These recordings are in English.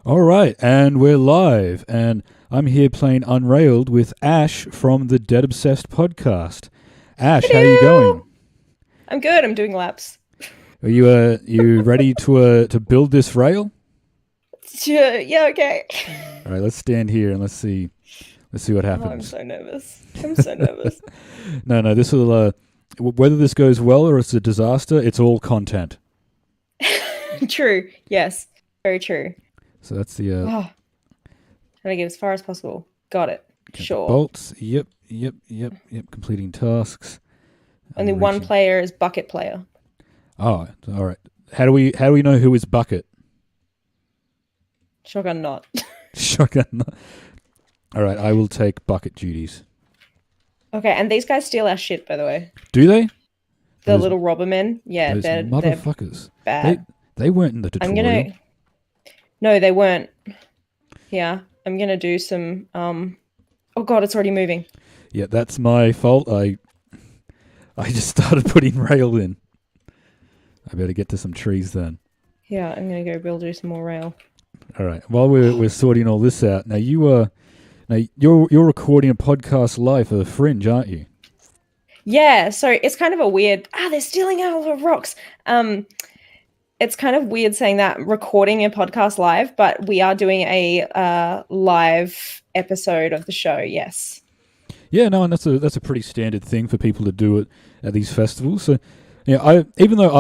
All right, and we're live, and I'm here playing Unrailed with Ash from the Dead Obsessed podcast. Ash, how are you going? I'm good. I'm doing laps. Are you ready to build this rail? Yeah, okay. All right, let's stand here and let's see what Oh, I'm happens. so nervous. I'm so nervous. No, this will whether this goes well or it's a disaster, it's all content. True. Yes. Very true. So that's the Oh, trying to get as far as possible. Got it. Sure. bolts. Yep. Completing tasks. Only one Reaching. player is bucket player. Oh, all right. How do we know who is bucket? Shotgun not. Shotgun. All right, I will take bucket duties. Okay, and these guys steal our shit, by the way. Do they? The little robber men. Yeah, those they're motherfuckers. bad. They weren't in the tutorial. No, they weren't. Yeah, I'm gonna do some. Oh god, it's already moving. Yeah, that's my fault. I just started putting rail in. I better get to some trees then. Yeah, I'm gonna go build do some more rail. All right. While we're sorting all this out, now you're recording a podcast live for Fringe, aren't you? Yeah, so it's kind of a weird. They're stealing all the rocks. It's kind of weird saying that recording a podcast live, but we are doing a live episode of the show. Yes. Yeah, no, and that's a pretty standard thing for people to do it at these festivals. So, yeah, even though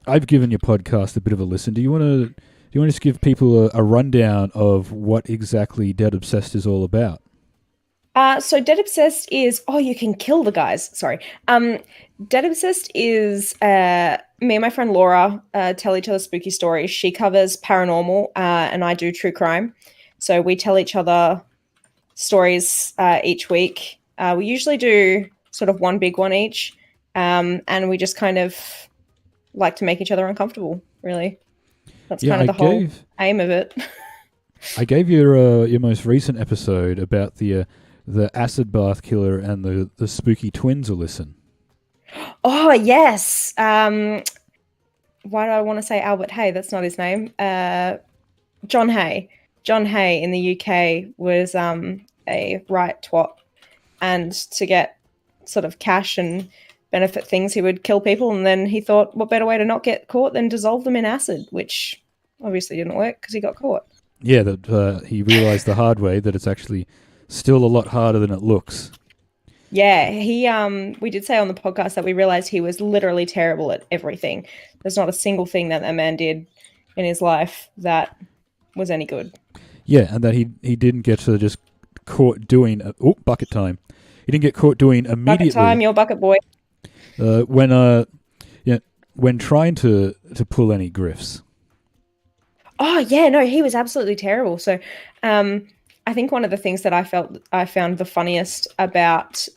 I've given your podcast a bit of a listen, do you want to just give people a rundown of what exactly Dead Obsessed is all about? So Dead Obsessed is you can kill the guys. Sorry. Dead Obsessed is me and my friend Laura tell each other spooky stories. She covers paranormal, and I do true crime. So we tell each other stories each week. We usually do sort of one big one each, and we just kind of like to make each other uncomfortable. Really, that's kind of the whole aim of it. I gave your most recent episode about the acid bath killer and the spooky twins a listen. Oh, yes. Why do I want to say Albert Hay? That's not his name. John Hay. John Hay in the UK was a right twat. And to get sort of cash and benefit things, he would kill people. And then he thought, what better way to not get caught than dissolve them in acid, which obviously didn't work because he got caught. Yeah, that he realized the hard way that it's actually still a lot harder than it looks. Yeah, we did say on the podcast that we realized he was literally terrible at everything. There's not a single thing that man did in his life that was any good. Yeah, and that he didn't get to just caught doing bucket time. He didn't get caught doing immediately. Bucket time, your bucket boy. When trying to pull any grifts. Oh yeah, no, he was absolutely terrible. So, I think one of the things that I found the funniest about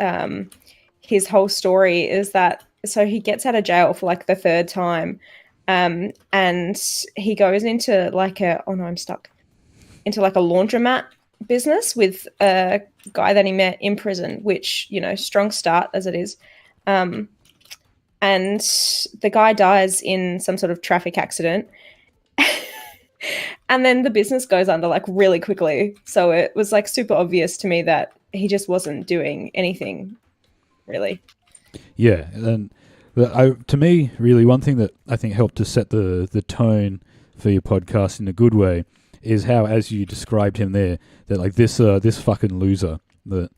his whole story is that he gets out of jail for like the third time, and he goes into like into like a laundromat business with a guy that he met in prison, which, strong start as it is. And the guy dies in some sort of traffic accident. And then the business goes under like really quickly. So it was like super obvious to me that he just wasn't doing anything really. Yeah. And to me, really, one thing that I think helped to set the tone for your podcast in a good way is how, as you described him there, that like this fucking loser. That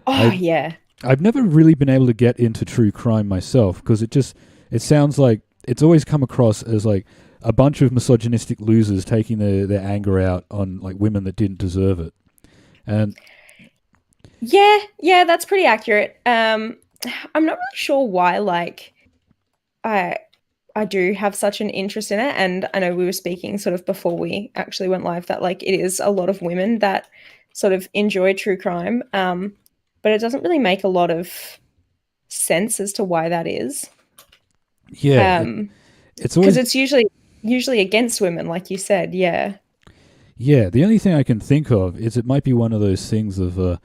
yeah. I've never really been able to get into true crime myself because it sounds like it's always come across as like a bunch of misogynistic losers taking their anger out on like women that didn't deserve it. And yeah, that's pretty accurate. I'm not really sure why like I do have such an interest in it, and I know we were speaking sort of before we actually went live that like it is a lot of women that sort of enjoy true crime, but it doesn't really make a lot of sense as to why that is. Yeah, it's always because it's usually against women, like you said. Yeah. The only thing I can think of is it might be one of those things of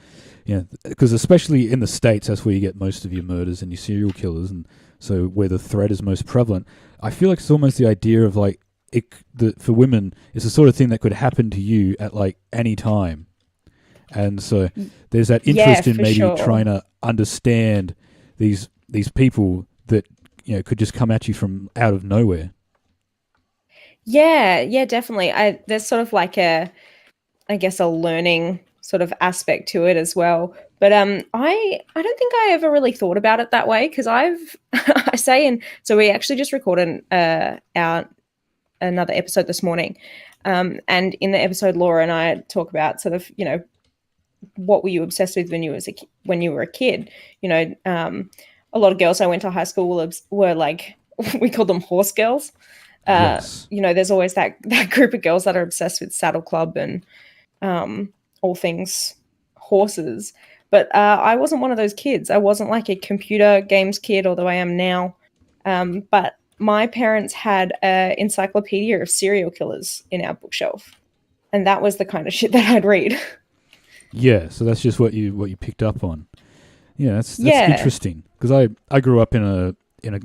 because especially in the States, that's where you get most of your murders and your serial killers, and so where the threat is most prevalent. I feel like it's almost the idea of like for women, it's the sort of thing that could happen to you at like any time. And so there's that interest in maybe trying to understand these people that could just come at you from out of nowhere. Yeah, definitely. There's sort of like a learning sort of aspect to it as well. But I don't think I ever really thought about it that way, because so we actually just recorded our another episode this morning, and in the episode, Laura and I talk about sort of what were you obsessed with when you were a kid. A lot of girls I went to high school were like, we called them horse girls. Yes. There's always that group of girls that are obsessed with Saddle Club and all things horses. But I wasn't one of those kids. I wasn't like a computer games kid, although I am now. But my parents had an encyclopedia of serial killers in our bookshelf, and that was the kind of shit that I'd read. Yeah, so that's just what you picked up on. Yeah, that's interesting, because I grew up in a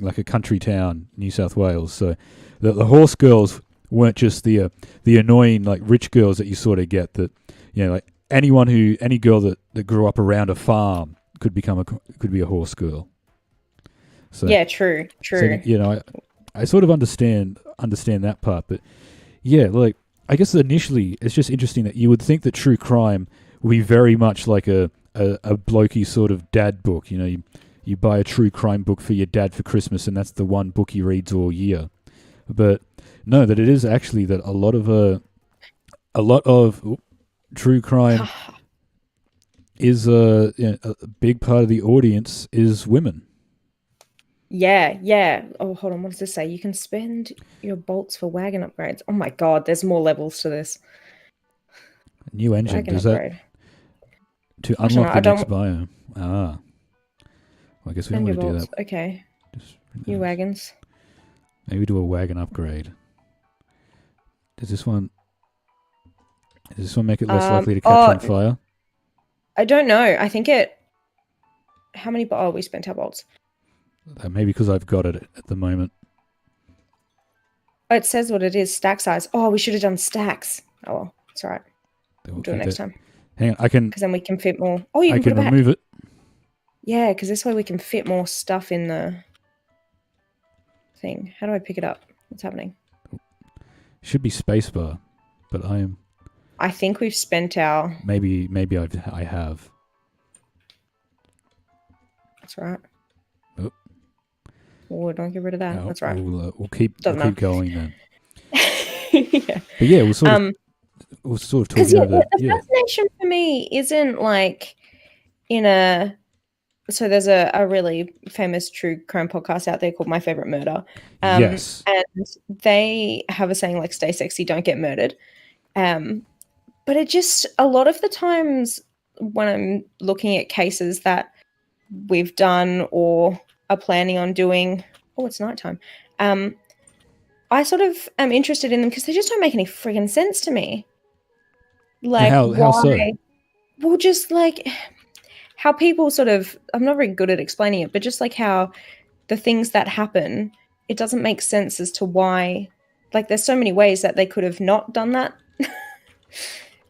like a country town, New South Wales. So the horse girls weren't just the annoying like rich girls that you sort of get, that like any girl that grew up around a farm could be a horse girl. So yeah, true. So, I sort of understand that part, but yeah, like I guess initially it's just interesting that you would think that true crime would be very much like a blokey sort of dad book. You buy a true crime book for your dad for Christmas, and that's the one book he reads all year. But no, that it is actually that a lot of true crime is a big part of the audience is women. Yeah. Oh, hold on. What does this say? You can spend your bolts for wagon upgrades. Oh my God, there's more levels to this. New engine. Wagon Does upgrade. that to unlock the next biome? Well, I guess we don't want to do that. Okay. New wagons. Maybe do a wagon upgrade. Does this one make it less likely to catch on fire? I don't know. I think how many we spent our bolts? Maybe because I've got it at the moment. Oh, it says what it is, stack size. Oh, we should have done stacks. Oh, well, it's all right. We'll do it next time. Hang on, I can... Because then we can fit more. Oh, you can remove it. Yeah, because this way we can fit more stuff in the thing. How do I pick it up? What's happening? Should be spacebar, but I think we've spent our... Maybe I have. That's right. Oh, don't get rid of that. No, that's right. We'll keep going then. Yeah. But yeah, we'll sort of talk about that. The fascination for me isn't like so there's a really famous true crime podcast out there called My Favorite Murder. Yes. And they have a saying like, stay sexy, don't get murdered. But it just, a lot of the times when I'm looking at cases that we've done or are planning on doing, it's nighttime. I sort of am interested in them because they just don't make any friggin' sense to me. Like, how so? Well, just like how people sort of, I'm not very good at explaining it, but just like how the things that happen, it doesn't make sense as to why, like there's so many ways that they could have not done that,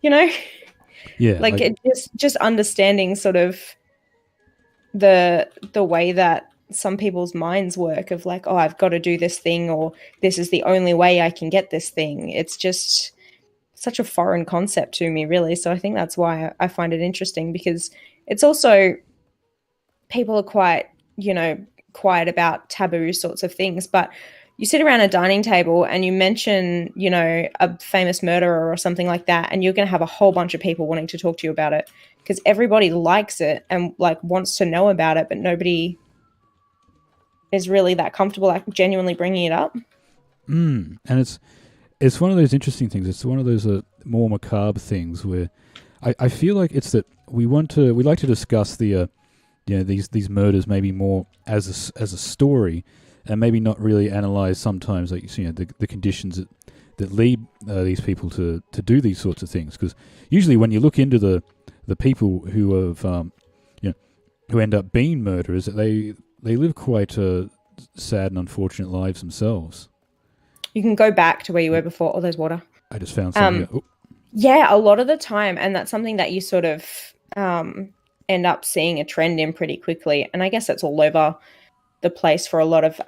Yeah. Like it just understanding sort of the way that some people's minds work of like, I've got to do this thing, or this is the only way I can get this thing. It's just such a foreign concept to me, really. So I think that's why I find it interesting, because it's also, people are quite, quiet about taboo sorts of things, but you sit around a dining table and you mention, a famous murderer or something like that, and you're going to have a whole bunch of people wanting to talk to you about it because everybody likes it and like wants to know about it, but nobody is really that comfortable like genuinely bringing it up. And it's one of those interesting things. It's one of those more macabre things where I feel like it's that we like to discuss the these murders maybe more as a story, and maybe not really analyze sometimes like the conditions that lead these people to do these sorts of things. Because usually when you look into the people who have who end up being murderers, they live quite sad and unfortunate lives themselves. You can go back to where you were before. Oh, there's water. I just found something. Yeah, a lot of the time, and that's something that you sort of end up seeing a trend in pretty quickly. And I guess that's all over the place for a lot of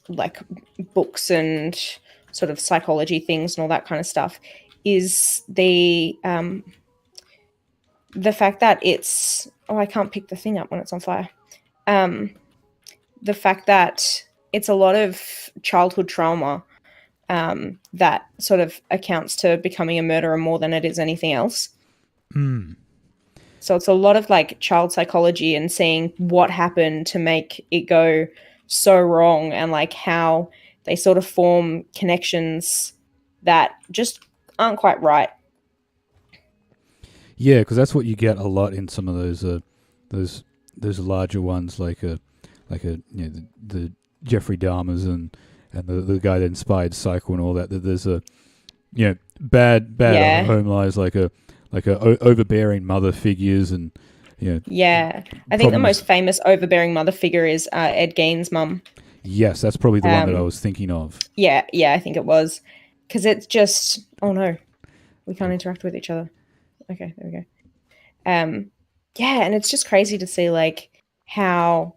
like books and sort of psychology things and all that kind of stuff, is the fact that it's, oh, I can't pick the thing up when it's on fire. The fact that it's a lot of childhood trauma that sort of accounts to becoming a murderer more than it is anything else. So it's a lot of like child psychology and seeing what happened to make it go so wrong, and like how they sort of form connections that just aren't quite right. Yeah, because that's what you get a lot in some of those larger ones, like the Jeffrey Dahmers and the guy that inspired Psycho and all that. That there's a bad home lives, like overbearing mother figures, and yeah. I think the most famous overbearing mother figure is Ed Gein's mum. Yes, that's probably the one that I was thinking of. Yeah, I think it was, because it's just, oh no, we can't interact with each other. Okay, there we go. Yeah, and it's just crazy to see like how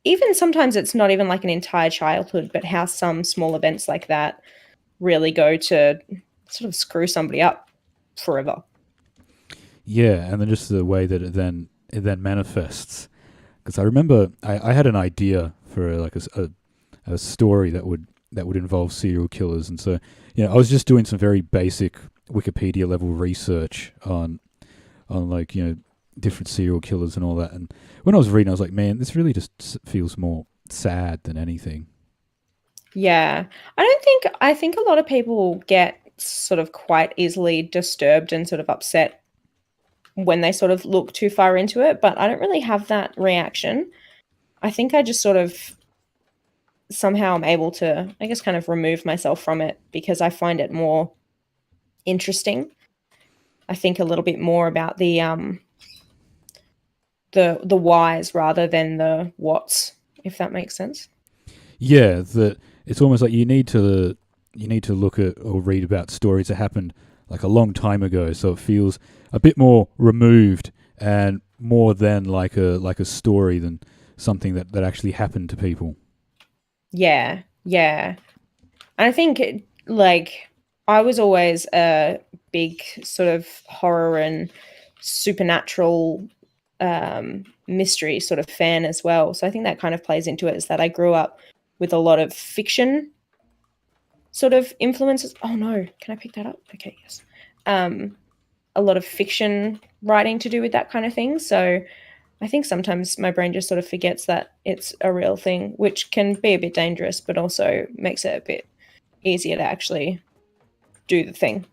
even sometimes it's not even like an entire childhood, but how some small events like that really go to sort of screw somebody up forever. Yeah, and then just the way that it then manifests. Because I remember I had an idea for like a story that would involve serial killers, and so I was just doing some very basic Wikipedia level research on like different serial killers and all that. And when I was reading, I was like, man, this really just feels more sad than anything. Yeah, I think a lot of people get sort of quite easily disturbed and sort of upset when they sort of look too far into it, but I don't really have that reaction. I think I just sort of somehow I'm able to, I guess, kind of remove myself from it because I find it more interesting. I think a little bit more about the whys rather than the whats, if that makes sense. Yeah, that it's almost like you need to look at or read about stories that happened like a long time ago, so it feels a bit more removed and more than like a story than something that actually happened to people. Yeah. And I think like I was always a big sort of horror and supernatural mystery sort of fan as well. So I think that kind of plays into it, is that I grew up with a lot of fiction sort of influences. Oh no, can I pick that up? Okay, yes. A lot of fiction writing to do with that kind of thing. So I think sometimes my brain just sort of forgets that it's a real thing, which can be a bit dangerous, but also makes it a bit easier to actually do the thing.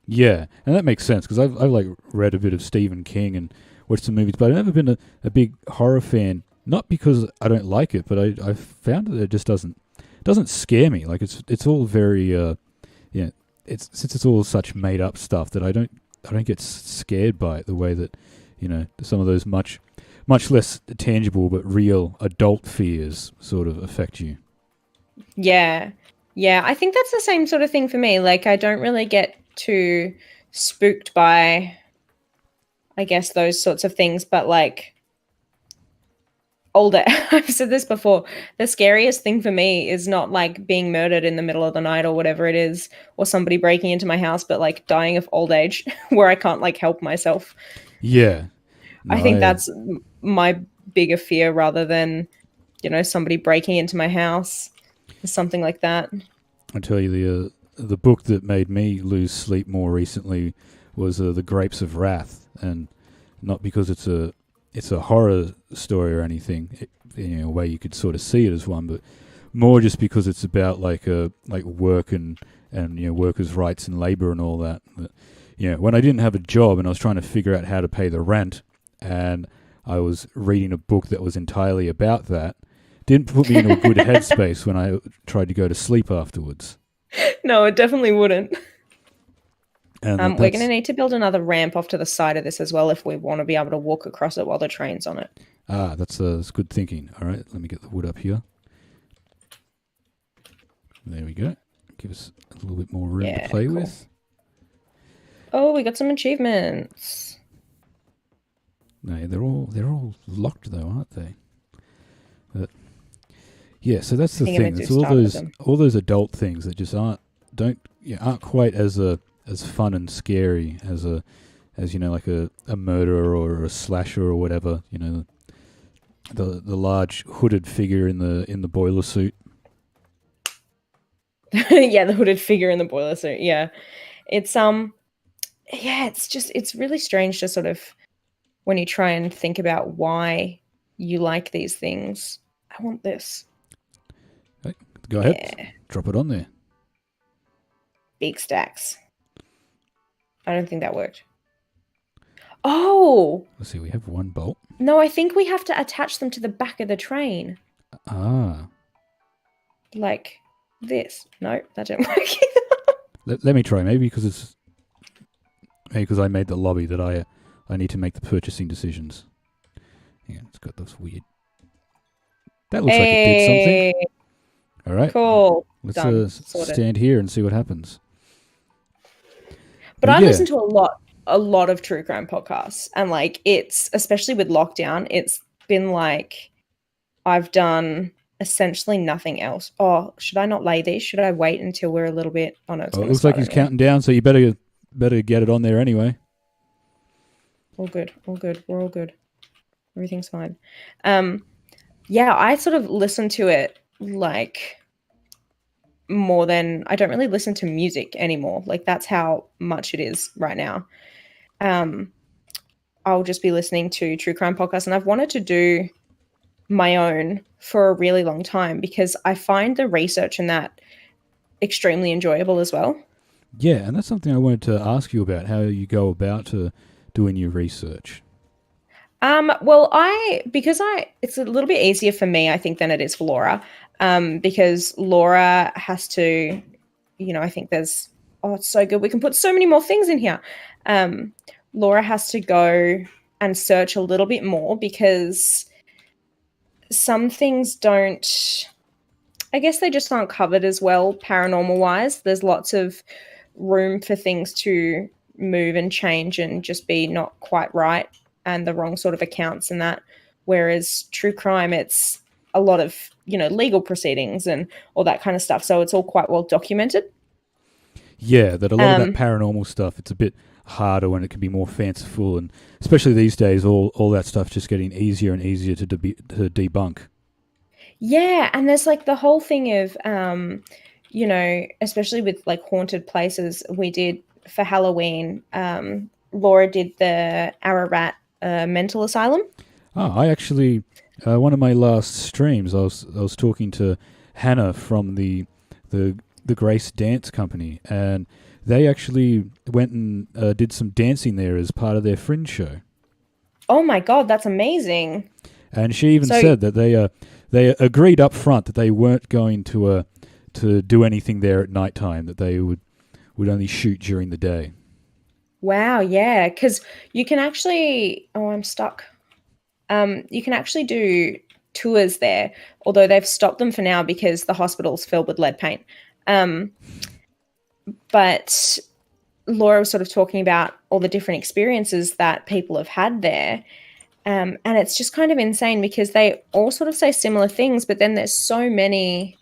Yeah, and that makes sense because I've like read a bit of Stephen King and watched some movies, but I've never been a big horror fan. Not because I don't like it, but I've found that it just doesn't scare me. Like it's all very since it's all such made up stuff that I don't get scared by it the way that some of those much less tangible but real adult fears sort of affect you. Yeah, I think that's the same sort of thing for me. Like I don't really get too spooked by, I guess, those sorts of things, but like older, I've said this before, the scariest thing for me is not like being murdered in the middle of the night or whatever it is, or somebody breaking into my house, but like dying of old age where I can't like help myself. Yeah. No, I think that's my bigger fear rather than, somebody breaking into my house or something like that. I tell you, the book that made me lose sleep more recently was The Grapes of Wrath, and not because it's a horror story or anything, a way you could sort of see it as one, but more just because it's about like work and workers' rights and labor and all that. But, when I didn't have a job and I was trying to figure out how to pay the rent, and I was reading a book that was entirely about that, didn't put me in a good headspace when I tried to go to sleep afterwards. No, it definitely wouldn't. And we're going to need to build another ramp off to the side of this as well if we want to be able to walk across it while the train's on it. That's good thinking. All right, let me get the wood up here. There we go. Give us a little bit more room Yeah, to play cool. with. Oh, we got some achievements. No, they're all locked though, aren't they? But yeah, so that's I the think I'm thing. gonna It's do start with them. all those adult things that just aren't quite as fun and scary as like a murderer or a slasher or whatever. You know, the large hooded figure in the boiler suit. Yeah, the hooded figure in the boiler suit. Yeah. It's it's really strange to sort of when you try and think about why you like these things. I want this. Hey, go ahead, Yeah. drop it on there. Big stacks. I don't think that worked. Oh, Let's see, we have one bolt. no, I think we have to attach them to the back of the train. Ah, Like this. No, that didn't work. let me try. Maybe because I made the lobby that I need to make the purchasing decisions. Yeah, it's got this weird. That looks like it did something. All right, Cool. let's Done. stand here and see what happens. But I yeah, listen to a lot of true crime podcasts, and like it's especially with lockdown, it's been like I've done essentially nothing else. Oh, should I not lay these? Should I wait until we're a little bit? Oh no, it's it looks like he's anyway. counting down, so you better get it on there anyway. All good, all good. We're all good. Everything's fine. Yeah, I sort of listen to it like more than I don't really listen to music anymore. Like that's how much it is right now. I'll just be listening to true crime podcasts, and I've wanted to do my own for a really long time because I find the research in that extremely enjoyable as well. Yeah, and that's something I wanted to ask you about, how you go about doing your research. Well, it's a little bit easier for me, I think, than it is for Laura, because Laura has to, I think it's so good. We can put so many more things in here. Laura has to go and search a little bit more because some things I guess they just aren't covered as well paranormal wise. There's lots of room for things to move and change and just be not quite right and the wrong sort of accounts and that. Whereas true crime, it's a lot of, legal proceedings and all that kind of stuff. So it's all quite well documented. Yeah, that a lot of that paranormal stuff, it's a bit harder when it can be more fanciful, and especially these days, all that stuff just getting easier and easier to debunk. Yeah, and there's like the whole thing of, especially with like haunted places. We did for Halloween. Laura did the Ararat mental asylum. Oh, I actually one of my last streams, I was talking to Hannah from the Grace Dance Company, and they actually went and did some dancing there as part of their Fringe show. Oh my God, that's amazing! And she even said that they agreed up front that they weren't going to do anything there at nighttime, that they would only shoot during the day. Wow, yeah, because you can actually. Oh, I'm stuck. You can actually do tours there, although they've stopped them for now because the hospital's filled with lead paint. But Laura was sort of talking about all the different experiences that people have had there. And it's just kind of insane because they all sort of say similar things, but then there's so many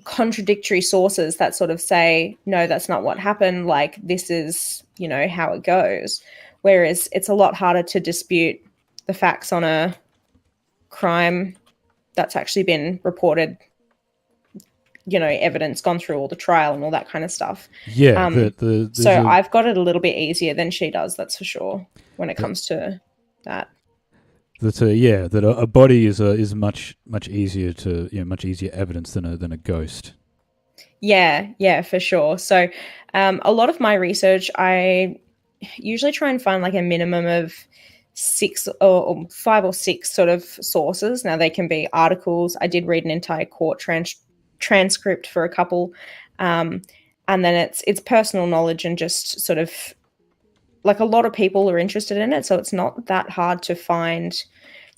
contradictory sources that sort of say, no, that's not what happened. Like, this is, how it goes. Whereas it's a lot harder to dispute the facts on a crime that's actually been reported, evidence gone through all the trial and all that kind of stuff. Yeah. I've got it a little bit easier than she does, that's for sure, when it comes to that. That a body is much easier much easier evidence than a ghost. Yeah, for sure. So a lot of my research, I usually try and find like a minimum of 6 or 5 or 6 sort of sources. Now they can be articles. I did read an entire court transcript for a couple, and then it's personal knowledge and just sort of like a lot of people are interested in it, so it's not that hard to find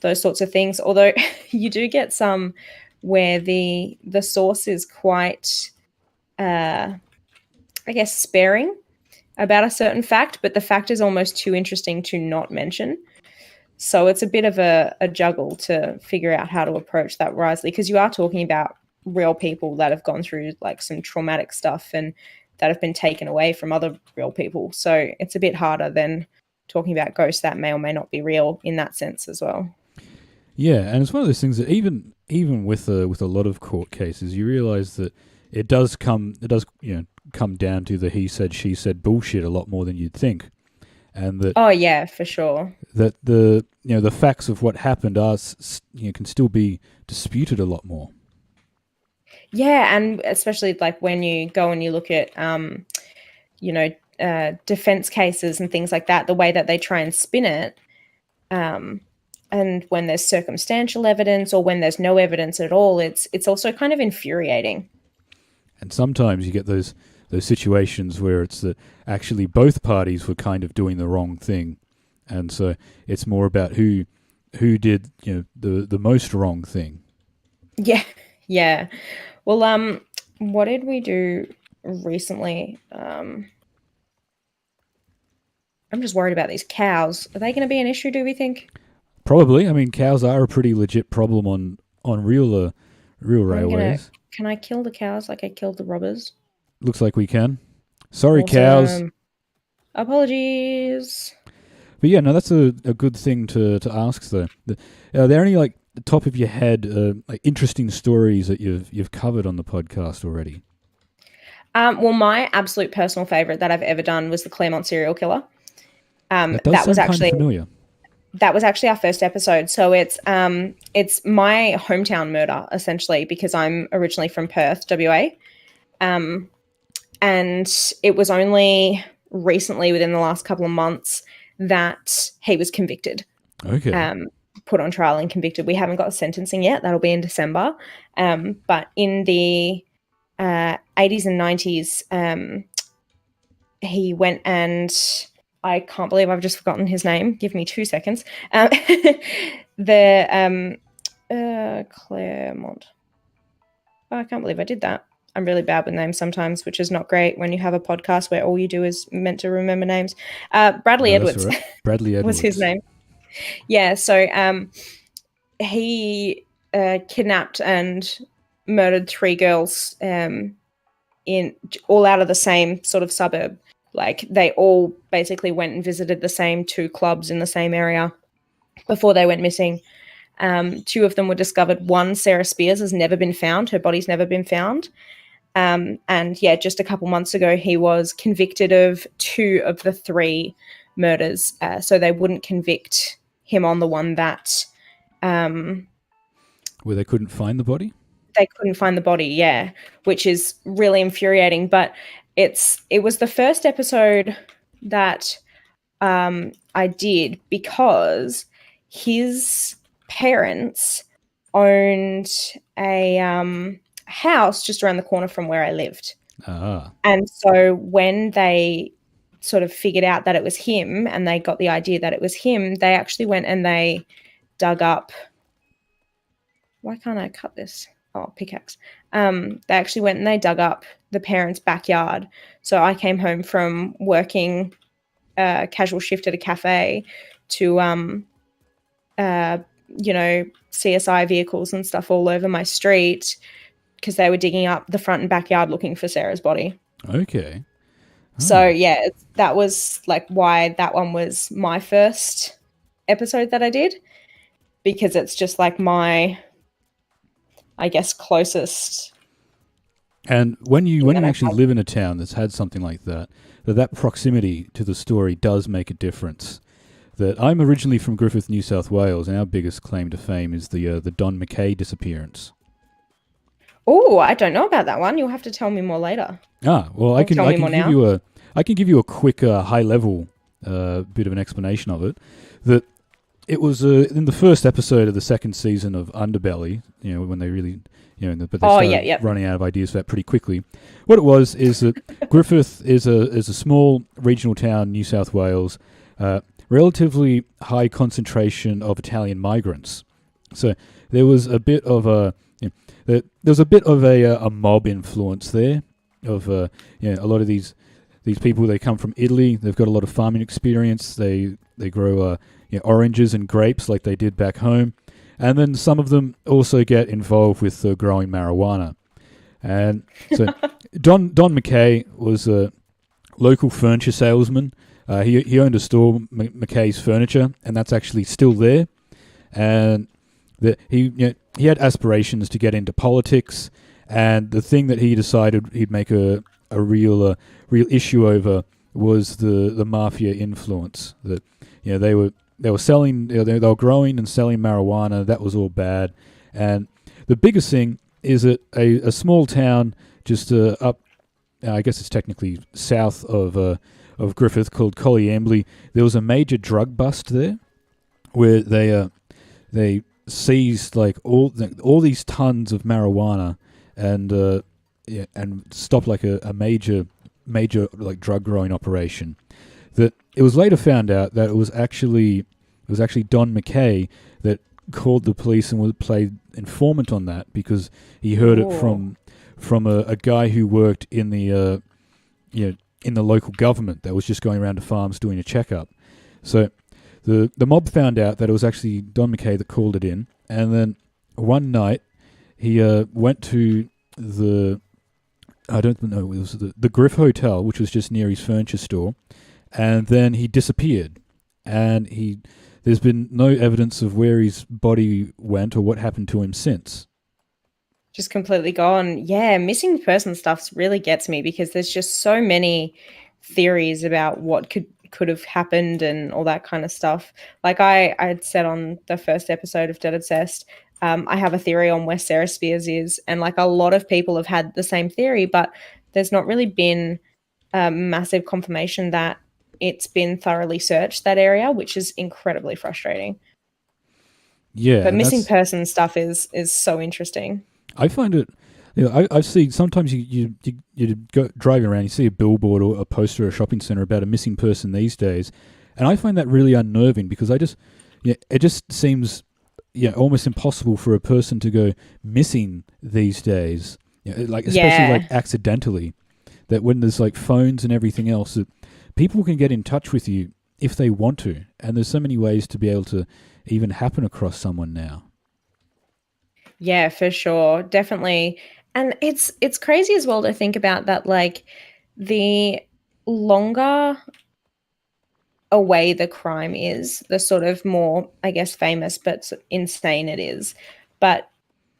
those sorts of things. Although you do get some where the source is quite, I guess, sparing about a certain fact, but the fact is almost too interesting to not mention. So it's a bit of a juggle to figure out how to approach that wisely, because you are talking about real people that have gone through like some traumatic stuff and that have been taken away from other real people. So it's a bit harder than talking about ghosts that may or may not be real in that sense as well. Yeah, and it's one of those things that even with a lot of court cases, you realise that it does come down to the he said she said bullshit a lot more than you'd think, and that Oh yeah, for sure. that the facts of what happened can still be disputed a lot more. Yeah, and especially like when you go and you look at defense cases and things like that, the way that they try and spin it, and when there's circumstantial evidence or when there's no evidence at all, it's also kind of infuriating. And sometimes you get those situations where it's that actually both parties were kind of doing the wrong thing, and so it's more about who did the most wrong thing. Yeah, yeah. Well, what did we do recently? I'm just worried about these cows. Are they going to be an issue, do we think? Probably. I mean, cows are a pretty legit problem on real railways. Can I kill the cows like I killed the robbers? Looks like we can. Sorry, Awesome. cows. Apologies. But yeah, no, that's a good thing to ask though. Are there any like the top of your head like interesting stories that you've covered on the podcast already? Well, my absolute personal favorite that I've ever done was the Claremont serial killer. That was actually familiar. That was actually our first episode. So it's my hometown murder essentially, because I'm originally from Perth, WA. And it was only recently, within the last couple of months, that he was convicted. Okay. Put on trial and convicted. We haven't got sentencing yet. That'll be in December. But in the 80s and 90s, he went and I can't believe I've just forgotten his name. Give me 2 seconds. Claremont. Oh, I can't believe I did that. I'm really bad with names sometimes, which is not great when you have a podcast where all you do is meant to remember names. Bradley Edwards. Right. Bradley Edwards was his name. Yeah, so he kidnapped and murdered 3 girls in all out of the same sort of suburb. Like they all basically went and visited the same 2 clubs in the same area before they went missing. 2 of them were discovered. One, Sarah Spears, has never been found. Her body's never been found. And yeah, just a couple months ago, he was convicted of 2 of the 3 murders. So they wouldn't convict him on the one that... where they couldn't find the body? They couldn't find the body, yeah, which is really infuriating. But it was the first episode that I did because his parents owned a house just around the corner from where I lived. Ah. And so when they sort of figured out that it was him and they got the idea that it was him, they actually went and they dug up... Why can't I cut this? Oh, pickaxe. They actually went and they dug up the parents' backyard. So I came home from working casual shift at a cafe to, CSI vehicles and stuff all over my street because they were digging up the front and backyard looking for Sarah's body. Okay. Oh. So, yeah, that was like why that one was my first episode that I did, because it's just like my... I guess closest. And when you actually live in a town that's had something like that, that proximity to the story does make a difference. That I'm originally from Griffith, New South Wales, and our biggest claim to fame is the Don McKay disappearance. Oh, I don't know about that one. You'll have to tell me more later. Ah, well, I can give you a quick high level bit of an explanation of it. That it was in the first episode of the second season of Underbelly, when they really, but they started running out of ideas for that pretty quickly. What it was is that Griffith is a small regional town, New South Wales, relatively high concentration of Italian migrants. So there was a bit of a There's a bit of a mob influence there of a lot of these people. They come from Italy. They've got a lot of farming experience. They grow oranges and grapes like they did back home, and then some of them also get involved with growing marijuana. And so Don McKay was a local furniture salesman. He owned a store, McKay's Furniture, and that's actually still there. And he had aspirations to get into politics, and the thing that he decided he'd make a real issue over was the mafia influence. That they were selling, they were growing and selling marijuana. That was all bad. And the biggest thing is that a small town just up, I guess it's technically south of Griffith, called Collyambly, there was a major drug bust there, where they seized like all these tons of marijuana, and stopped like a major like drug growing operation. That it was later found out that it was actually Don McKay that called the police and played informant on that, because he heard it from a guy who worked in the in the local government that was just going around to farms doing a checkup. So the mob found out that it was actually Don McKay that called it in, and then one night he went to the, I don't know, it was the Griff Hotel, which was just near his furniture store, and then he disappeared, and there's been no evidence of where his body went or what happened to him since. Just completely gone. Yeah, missing person stuff really gets me, because there's just so many theories about what could have happened and all that kind of stuff. Like I had said on the first episode of Dead Obsessed, I have a theory on where Sarah Spears is, and like a lot of people have had the same theory, but there's not really been massive confirmation that it's been thoroughly searched, that area, which is incredibly frustrating. Yeah, but missing person stuff is so interesting. I find it. I see sometimes you go driving around, you see a billboard or a poster at a shopping centre about a missing person these days, and I find that really unnerving, because it just seems almost impossible for a person to go missing these days, like especially like accidentally. That when there's like phones and everything else, that people can get in touch with you if they want to, and there's so many ways to be able to even happen across someone now. Yeah, for sure, definitely. And it's crazy as well to think about that, like the longer away the crime is, the sort of more, I guess, famous but insane it is. But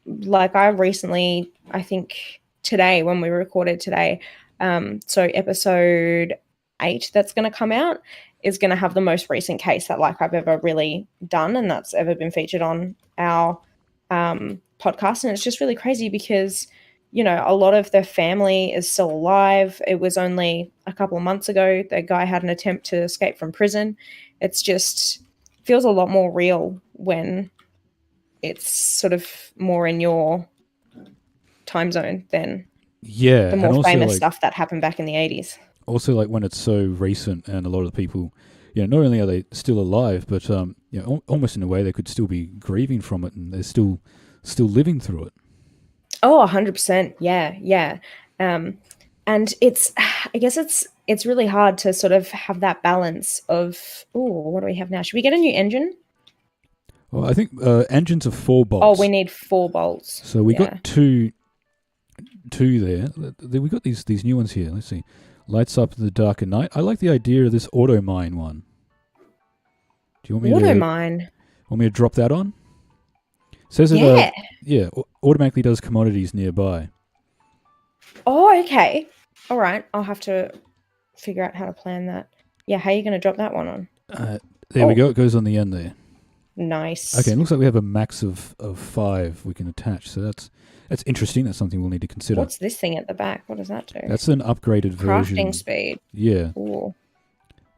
like I recently, I think today when we recorded today, so episode 8 that's going to come out is going to have the most recent case that like I've ever really done, and that's ever been featured on our podcast. And it's just really crazy because a lot of the family is still alive. It was only a couple of months ago the guy had an attempt to escape from prison. It's just feels a lot more real when it's sort of more in your time zone than the more famous stuff that happened back in the 80s. Also, like when it's so recent, and a lot of the people, not only are they still alive, but almost in a way they could still be grieving from it, and they're still living through it. Oh, 100%. Yeah. And I guess it's really hard to sort of have that balance of, what do we have now? Should we get a new engine? Well, I think engines are 4 bolts. Oh, we need 4 bolts. So we got two there. We got these new ones here. Let's see. Lights up in the dark at night. I like the idea of this auto mine one. Do you want me auto mine? Want me to drop that on? Says it automatically does commodities nearby. Oh, okay. All right. I'll have to figure out how to plan that. Yeah, how are you going to drop that one on? There we go. It goes on the end there. Nice. Okay, it looks like we have a max of 5 we can attach. So that's interesting. That's something we'll need to consider. What's this thing at the back? What does that do? That's an upgraded version. Crafting speed. Yeah. Ooh.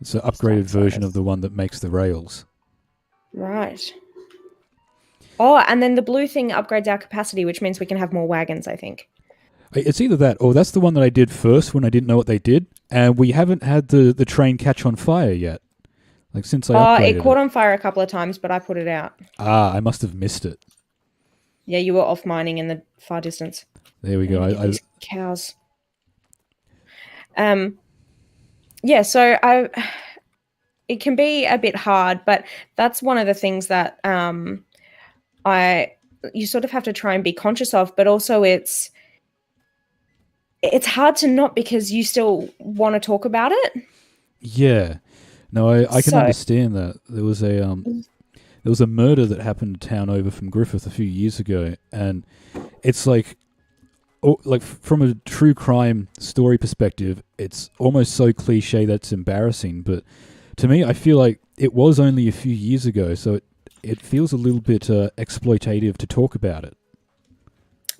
It's an upgraded version of the one that makes the rails. Right. Oh, and then the blue thing upgrades our capacity, which means we can have more wagons, I think. It's either that, or that's the one that I did first when I didn't know what they did, and we haven't had the train catch on fire yet. Like since I upgraded it caught on fire a couple of times, but I put it out. I must have missed it. Yeah, you were off mining in the far distance. There we go. These cows. Yeah, so it can be a bit hard, but that's one of the things that you sort of have to try and be conscious of, but also it's hard to not, because you still want to talk about it. Yeah. No, I can understand that. There was a murder that happened a town over from Griffith a few years ago, and it's like from a true crime story perspective, it's almost so cliche that's embarrassing. But to me, I feel like it was only a few years ago, so it feels a little bit exploitative to talk about it.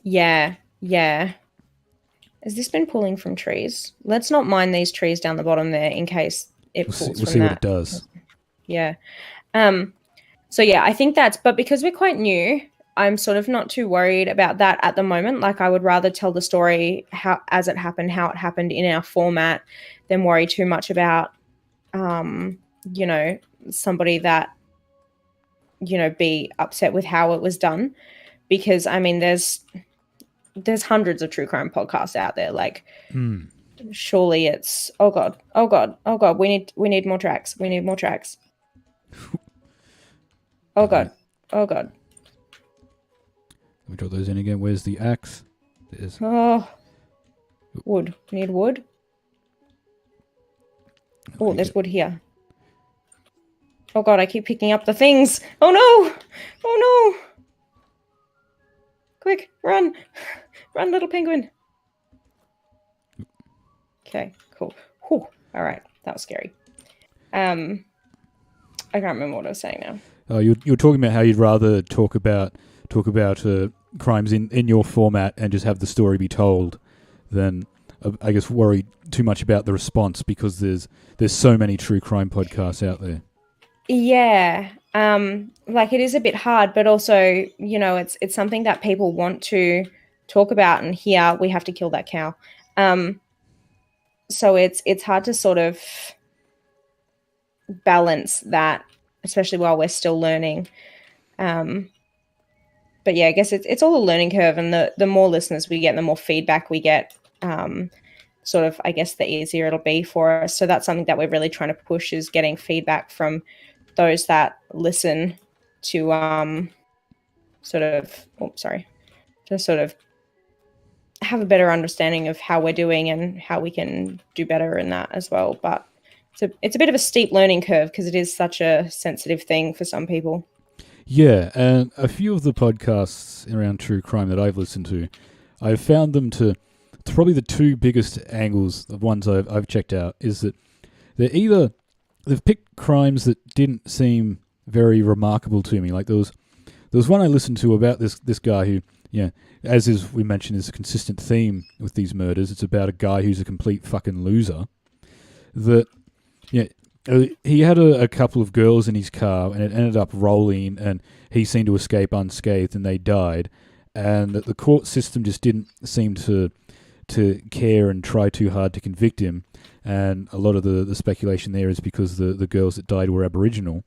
Yeah. Has this been pulling from trees? Let's not mine these trees down the bottom there in case it pulls from that. We'll see what it does. Yeah. So yeah, I think but because we're quite new, I'm sort of not too worried about that at the moment. Like, I would rather tell the story how it happened in our format, than worry too much about, somebody that, be upset with how it was done. Because I mean, there's hundreds of true crime podcasts out there. Like, surely it's, oh god, we need more tracks. Oh god. Let me draw those in again. Where's the axe? There's... Oh, wood. We need wood. Oh, there's wood here. Oh god, I keep picking up the things. Oh no! Quick, run, little penguin. Okay, cool. Whew. All right, that was scary. I can't remember what I was saying now. Oh, you were talking about how you'd rather talk about crimes in your format and just have the story be told than, I guess, worry too much about the response, because there's so many true crime podcasts out there. Yeah, like, it is a bit hard, but also, it's something that people want to talk about, and here we have to kill that cow. So it's hard to sort of balance that, especially while we're still learning. But yeah, I guess it's all a learning curve, and the more listeners we get, the more feedback we get, sort of, I guess, the easier it'll be for us. So that's something that we're really trying to push, is getting feedback from those that listen to sort of have a better understanding of how we're doing and how we can do better in that as well. But it's a bit of a steep learning curve, because it is such a sensitive thing for some people. Yeah, and a few of the podcasts around true crime that I've listened to, I've found them to probably the two biggest angles, the ones I've checked out, is that they've picked crimes that didn't seem very remarkable to me. Like, there was one I listened to about this guy who, as we mentioned, is a consistent theme with these murders. It's about a guy who's a complete fucking loser. That, he had a couple of girls in his car, and it ended up rolling, and he seemed to escape unscathed, and they died. And that the court system just didn't seem to care and try too hard to convict him. And a lot of the speculation there is because the girls that died were Aboriginal.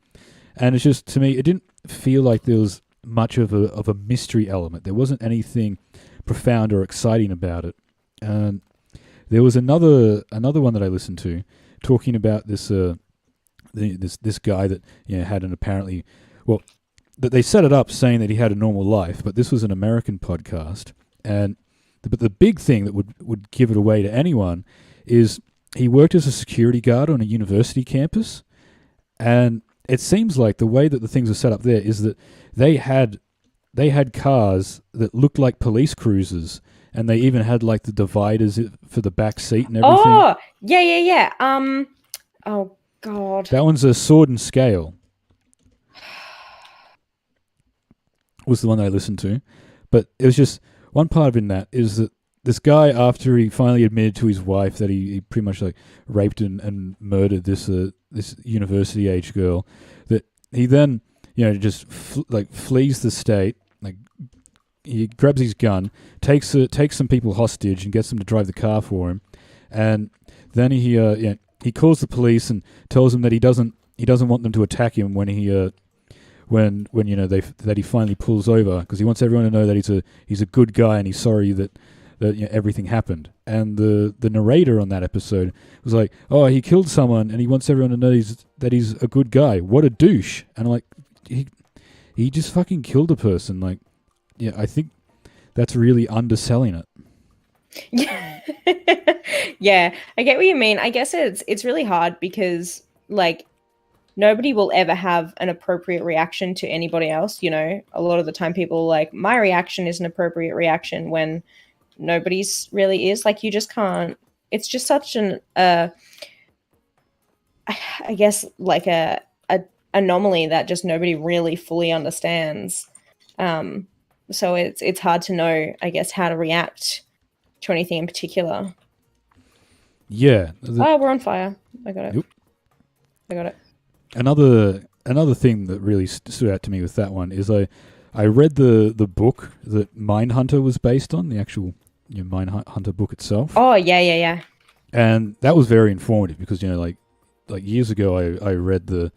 And it's just, to me, it didn't feel like there was much of a mystery element. There wasn't anything profound or exciting about it. And there was another one that I listened to talking about this guy that had an apparently, well, that they set it up saying that he had a normal life, but this was an American podcast. And but the big thing that would give it away to anyone is he worked as a security guard on a university campus, and it seems like the way that the things are set up there is that they had cars that looked like police cruisers, and they even had like the dividers for the back seat and everything. Oh, yeah. Oh god. That one's a Sword and Scale. Was the one that I listened to, but it was just one part of it in that is that this guy, after he finally admitted to his wife that he pretty much like raped and murdered this university age girl, that he then just flees the state. Like, he grabs his gun, takes some people hostage, and gets them to drive the car for him, and then he calls the police and tells them that he doesn't want them to attack him when when that he finally pulls over because he wants everyone to know that he's a good guy and he's sorry that everything happened. And the narrator on that episode was like, "Oh, he killed someone and he wants everyone to know that he's a good guy. What a douche!" And I'm like, he just fucking killed a person. Like, yeah, I think that's really underselling it. Yeah. Yeah, I get what you mean. I guess it's really hard because like nobody will ever have an appropriate reaction to anybody else. A lot of the time people are like, my reaction is an appropriate reaction when nobody's really is. Like, you just can't. It's just such an I guess like a anomaly that just nobody really fully understands. So it's hard to know, I guess, how to react to anything in particular. Yeah. Oh, we're on fire. I got it. Yep. I got it. Another thing that really stood out to me with that one is I read the book that Mindhunter was based on, the actual Mindhunter book itself. Oh, yeah. And that was very informative because, like years ago I read the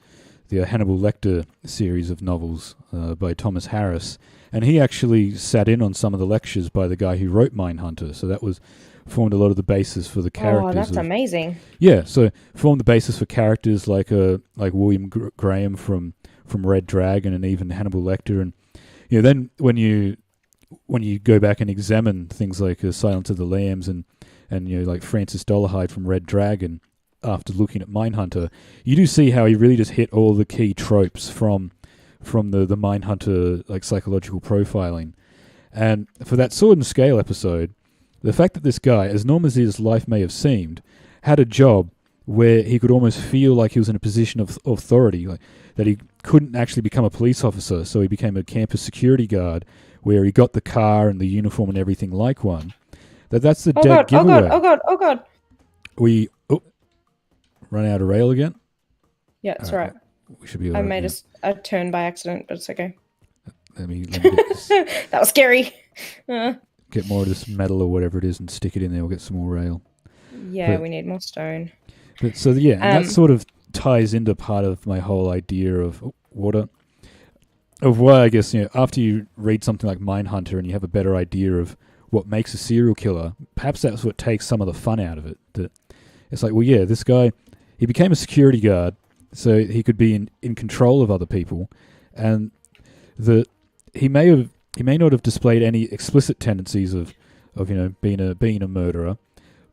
Hannibal Lecter series of novels by Thomas Harris, and he actually sat in on some of the lectures by the guy who wrote Mindhunter. So that formed a lot of the basis for the characters. Oh, that's amazing. Yeah, so formed the basis for characters like William Graham from Red Dragon and even Hannibal Lecter. And then when you go back and examine things like Silence of the Lambs and like Francis Dolarhyde from Red Dragon, after looking at Mindhunter, you do see how he really just hit all the key tropes from the Mindhunter like psychological profiling. And for that Sword and Scale episode, the fact that this guy, as normal as his life may have seemed, had a job where he could almost feel like he was in a position of authority, like that he couldn't actually become a police officer, so he became a campus security guard, where he got the car and the uniform and everything like one. That's the dead giveaway. Oh god. We run out of rail again? Yeah, it's all right. We should be. I made a turn by accident, but it's okay. Let me get this. That was scary. Get more of this metal or whatever it is and stick it in there. We'll get some more rail. Yeah, we need more stone. But so yeah, and that sort of ties into part of my whole idea of water. Of why I guess after you read something like Mindhunter and you have a better idea of what makes a serial killer, perhaps that's what takes some of the fun out of it. That it's like, well, yeah, this guy, he became a security guard so he could be in control of other people, and that he may not have displayed any explicit tendencies of being a murderer,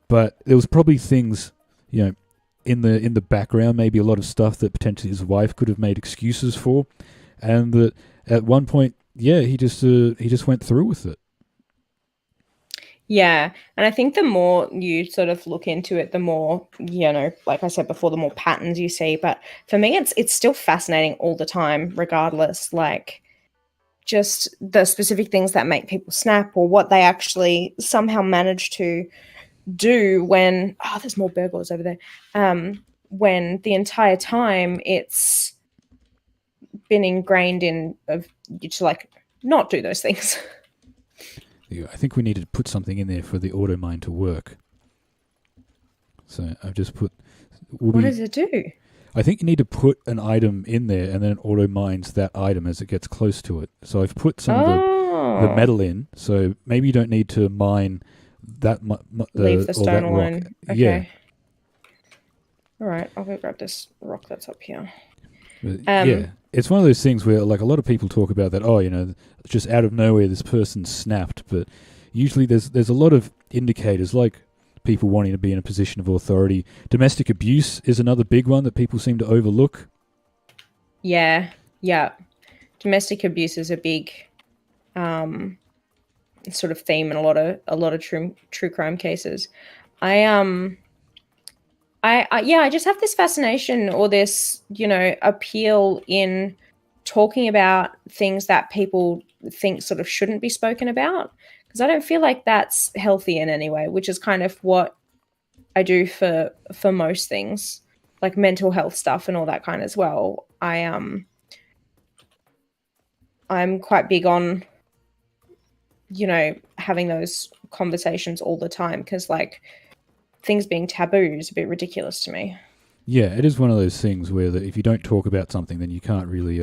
but there was probably things in the background, maybe a lot of stuff that potentially his wife could have made excuses for, and that at one point, yeah, he just went through with it. Yeah, and I think the more you sort of look into it, the more, like I said before, the more patterns you see. But for me, it's still fascinating all the time, regardless, like just the specific things that make people snap or what they actually somehow manage to do when, there's more burglars over there, when the entire time it's been ingrained in of you to like not do those things. I think we need to put something in there for the auto mine to work. So I've just put... What does it do? I think you need to put an item in there and then it auto mines that item as it gets close to it. So I've put some of the metal in, so maybe you don't need to mine that leave the stone alone. Okay. Yeah. All right, I'll go grab this rock that's up here. Yeah, it's one of those things where like a lot of people talk about that, just out of nowhere this person snapped, but usually there's a lot of indicators like people wanting to be in a position of authority. Domestic abuse is another big one that people seem to overlook. Yeah. Domestic abuse is a big sort of theme in a lot of true crime cases. I just have this fascination or this, appeal in talking about things that people think sort of shouldn't be spoken about, because I don't feel like that's healthy in any way, which is kind of what I do for most things, like mental health stuff and all that kind as well. I'm quite big on, having those conversations all the time, because like things being taboo is a bit ridiculous to me. Yeah, it is one of those things where if you don't talk about something, then you can't really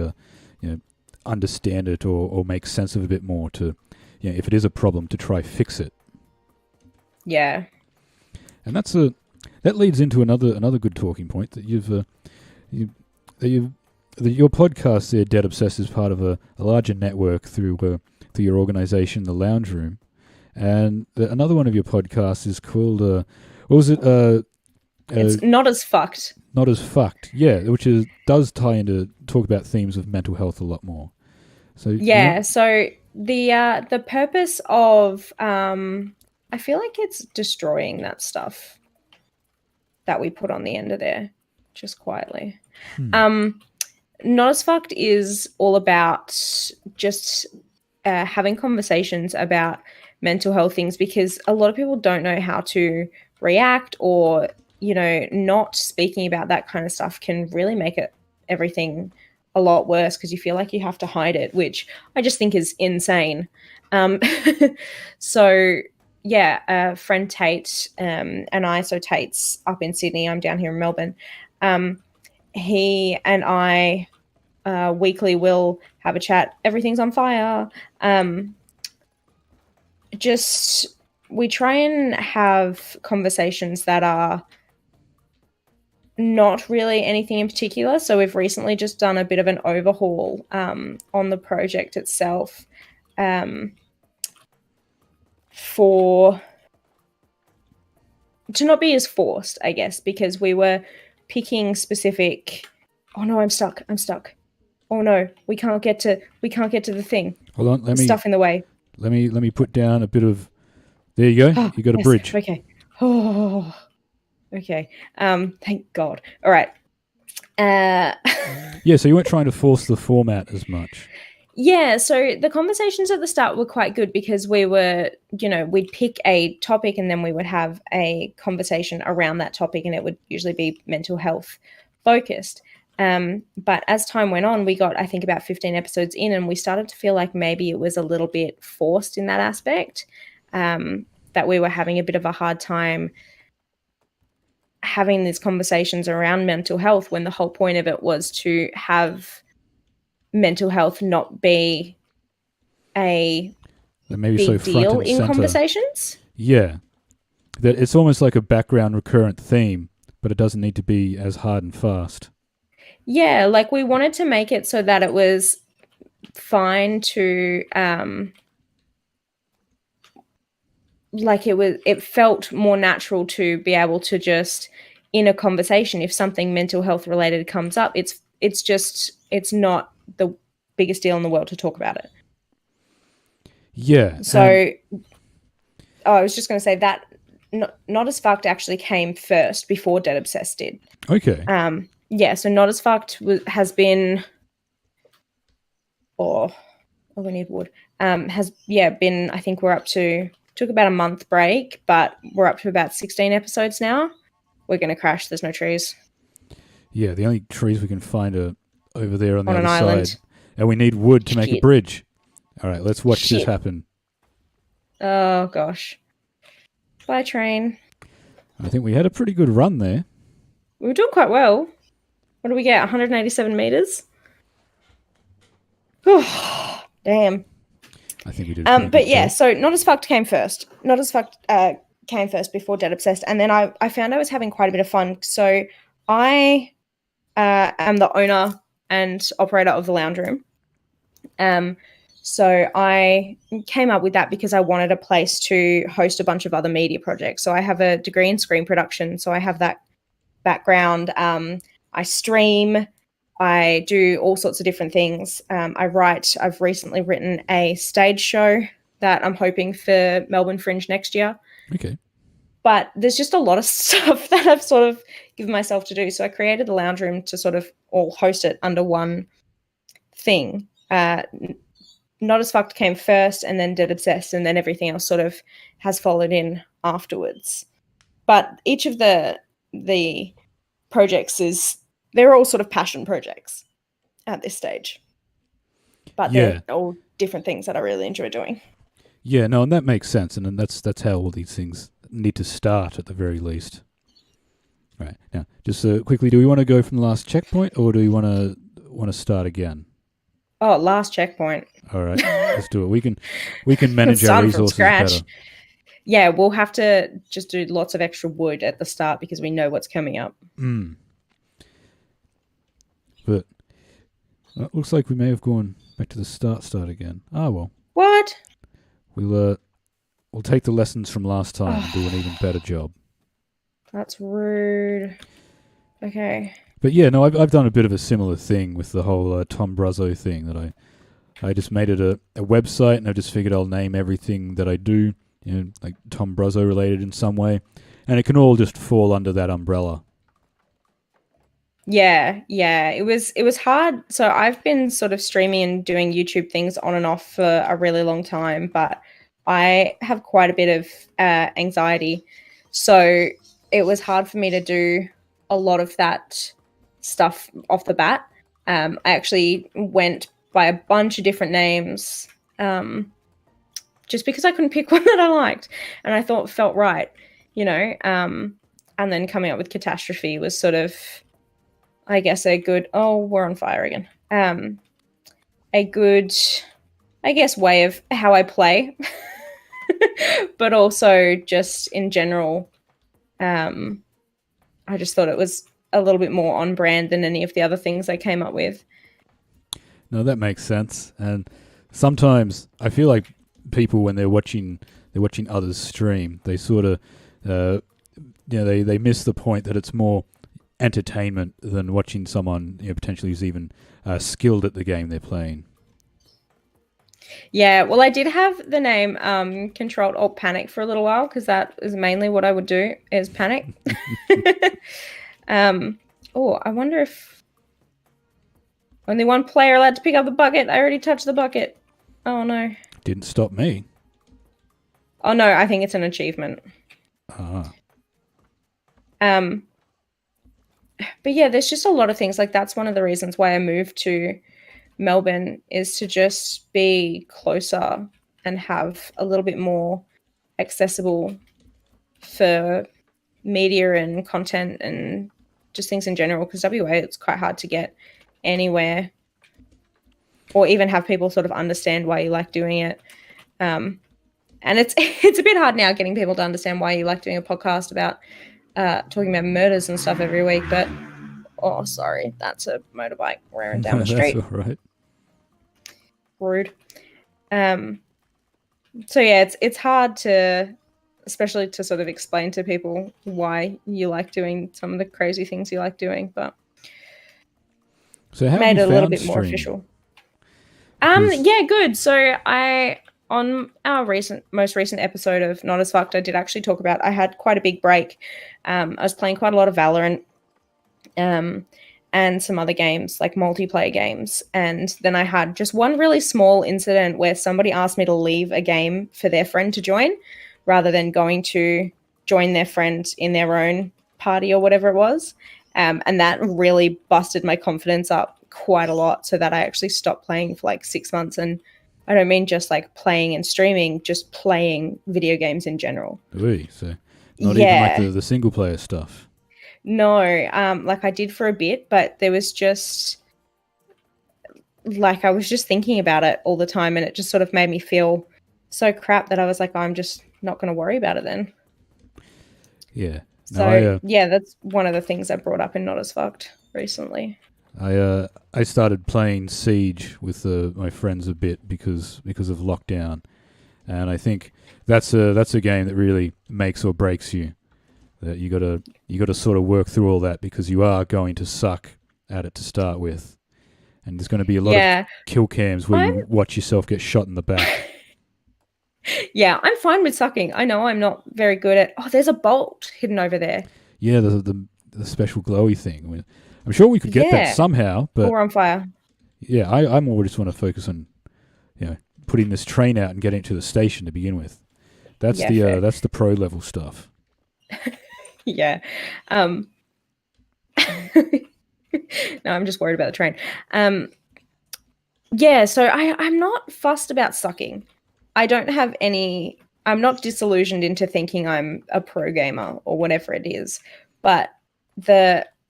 understand it or make sense of it a bit more to, if it is a problem, to try fix it. Yeah. And that leads into another good talking point that your podcast there, Dead Obsessed, is part of a larger network through your organisation, the Lounge Room, and another one of your podcasts is called what was it? It's Not As Fucked. Not As Fucked, yeah, which does tie into talk about themes of mental health a lot more. So yeah, so the purpose of I feel like it's destroying that stuff that we put on the end of there, just quietly. Not As Fucked is all about just having conversations about mental health things, because a lot of people don't know how to react, or not speaking about that kind of stuff can really make everything a lot worse, because you feel like you have to hide it, which I just think is insane. So yeah, friend Tate and I, so Tate's up in Sydney, I'm down here in Melbourne. He and I weekly will have a chat. Everything's on fire. We try and have conversations that are not really anything in particular. So we've recently just done a bit of an overhaul on the project itself, for to not be as forced, I guess, because we were picking specific. Oh no, I'm stuck. Oh no, we can't get to the thing. Hold on, let me stuff in the way. Let me put down a bit of. There you go. You got a bridge. Okay. Oh. Okay. Thank God. All right. Yeah. So you weren't trying to force the format as much. Yeah. So the conversations at the start were quite good, because we were, we'd pick a topic and then we would have a conversation around that topic, and it would usually be mental health focused. But as time went on, we got, I think, about 15 episodes in, and we started to feel like maybe it was a little bit forced in that aspect, that we were having a bit of a hard time having these conversations around mental health, when the whole point of it was to have mental health not be a big deal in conversations. Yeah. That it's almost like a background recurrent theme, but it doesn't need to be as hard and fast. Yeah, like we wanted to make it so that it was fine to it felt more natural to be able to just, in a conversation, if something mental health related comes up, it's not the biggest deal in the world to talk about it. Yeah. So I was just going to say that Not As Fucked actually came first before Dead Obsessed did. Okay. Yeah, so Not As Fucked has been, we need wood. Been, I think we're up to, took about a month break, but we're up to about 16 episodes now. We're going to crash. There's no trees. Yeah, the only trees we can find are over there on the other island. side. And we need wood to make a bridge. All right, let's watch this happen. Oh, gosh. Bye, train. I think we had a pretty good run there. We were doing quite well. What do we get? 187 meters? Oh, damn. I think we did. But yeah, so Not As Fucked came first. Not As Fucked came first before Dead Obsessed. And then I found I was having quite a bit of fun. So I am the owner and operator of the Lounge Room. So I came up with that because I wanted a place to host a bunch of other media projects. So I have a degree in screen production. So I have that background. I stream. I do all sorts of different things. I write. I've recently written a stage show that I'm hoping for Melbourne Fringe next year. Okay. But there's just a lot of stuff that I've sort of given myself to do. So I created the Lounge Room to sort of all host it under one thing. Not As Fucked came first, and then Dead Obsessed, and then everything else sort of has followed in afterwards. But each of the projects they're all sort of passion projects at this stage. But they're all different things that I really enjoy doing. Yeah, no, and that makes sense, and that's how all these things need to start at the very least. Right. Now, just quickly, do we want to go from the last checkpoint, or do we want to start again? Oh, last checkpoint. All right, let's do it. We can manage our Starting from resources scratch. better. Yeah, we'll have to just do lots of extra wood at the start because we know what's coming up. But it looks like we may have gone back to the start again. Ah, well. What? We'll take the lessons from last time and do an even better job. That's rude. Okay. But yeah, no, I've done a bit of a similar thing with the whole Tom Bruzzo thing that I just made it a website, and I just figured I'll name everything that I do, like Tom Bruzzo related in some way, and it can all just fall under that umbrella. Yeah. It was hard. So I've been sort of streaming and doing YouTube things on and off for a really long time, but I have quite a bit of anxiety. So it was hard for me to do a lot of that stuff off the bat. I actually went by a bunch of different names just because I couldn't pick one that I liked and I thought felt right, and then coming up with Catastrophe was sort of, I guess, a good, oh, we're on fire again. A good, I guess, way of how I play, but also just in general, I just thought it was a little bit more on brand than any of the other things I came up with. No, that makes sense. And sometimes I feel like people, when they're watching others stream, they sort of, they miss the point that it's more entertainment than watching someone potentially who's even skilled at the game they're playing. Yeah, well, I did have the name Controlled Alt Panic for a little while because that is mainly what I would do is panic. I wonder if only one player allowed to pick up the bucket. I already touched the bucket. Oh no. Didn't stop me. Oh no, I think it's an achievement. Ah. But yeah, there's just a lot of things. Like that's one of the reasons why I moved to Melbourne is to just be closer and have a little bit more accessible for media and content and just things in general, because WA, it's quite hard to get anywhere or even have people sort of understand why you like doing it. And it's a bit hard now getting people to understand why you like doing a podcast about talking about murders and stuff every week. But oh, sorry, that's a motorbike rearing down the street. That's all right. Rude. So yeah, it's hard to, especially to sort of explain to people why you like doing some of the crazy things you like doing, but so how made it a little bit streaming? more official. Yeah, good. So on our most recent episode of Not As Fucked, I did actually talk about I had quite a big break. I was playing quite a lot of Valorant, and some other games like multiplayer games, and then I had just one really small incident where somebody asked me to leave a game for their friend to join, rather than going to join their friend in their own party or whatever it was, and that really busted my confidence up quite a lot, so that I actually stopped playing for like 6 months. And I don't mean just like playing and streaming, just playing video games in general. Ooh, so not even like the single player stuff. No, like I did for a bit, but there was just like I was just thinking about it all the time, and it just sort of made me feel so crap that I was like, I'm just not going to worry about it then. Yeah. So yeah, that's one of the things I brought up in Not As Fucked recently. I started playing Siege with my friends a bit because of lockdown, and I think that's a game that really makes or breaks you. That you gotta sort of work through all that, because you are going to suck at it to start with, and there's going to be a lot of kill cams where you watch yourself get shot in the back. Yeah, I'm fine with sucking. I know I'm not very good at. Oh, there's a bolt hidden over there. Yeah, the special glowy thing. I'm sure we could get that somehow, but we're on fire. Yeah, I more just want to focus on, putting this train out and getting it to the station to begin with. That's that's the pro level stuff. Yeah. No, I'm just worried about the train. Yeah, so I'm not fussed about sucking. I don't have any. I'm not disillusioned into thinking I'm a pro gamer or whatever it is, but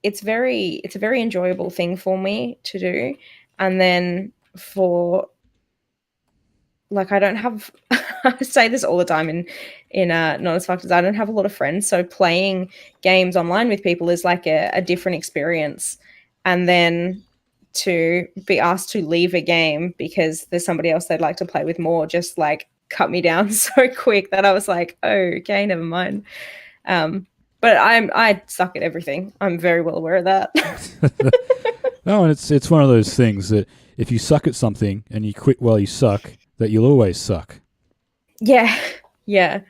it's a very enjoyable thing for me to do. And then for like, I don't have I say this all the time in Not As Fucked As, I don't have a lot of friends, so playing games online with people is like a different experience. And then to be asked to leave a game because there's somebody else they'd like to play with more just like cut me down so quick that I was like, oh, okay, never mind. But I suck at everything. I'm very well aware of that. No, and it's one of those things that if you suck at something and you quit while you suck, that you'll always suck. Yeah, yeah.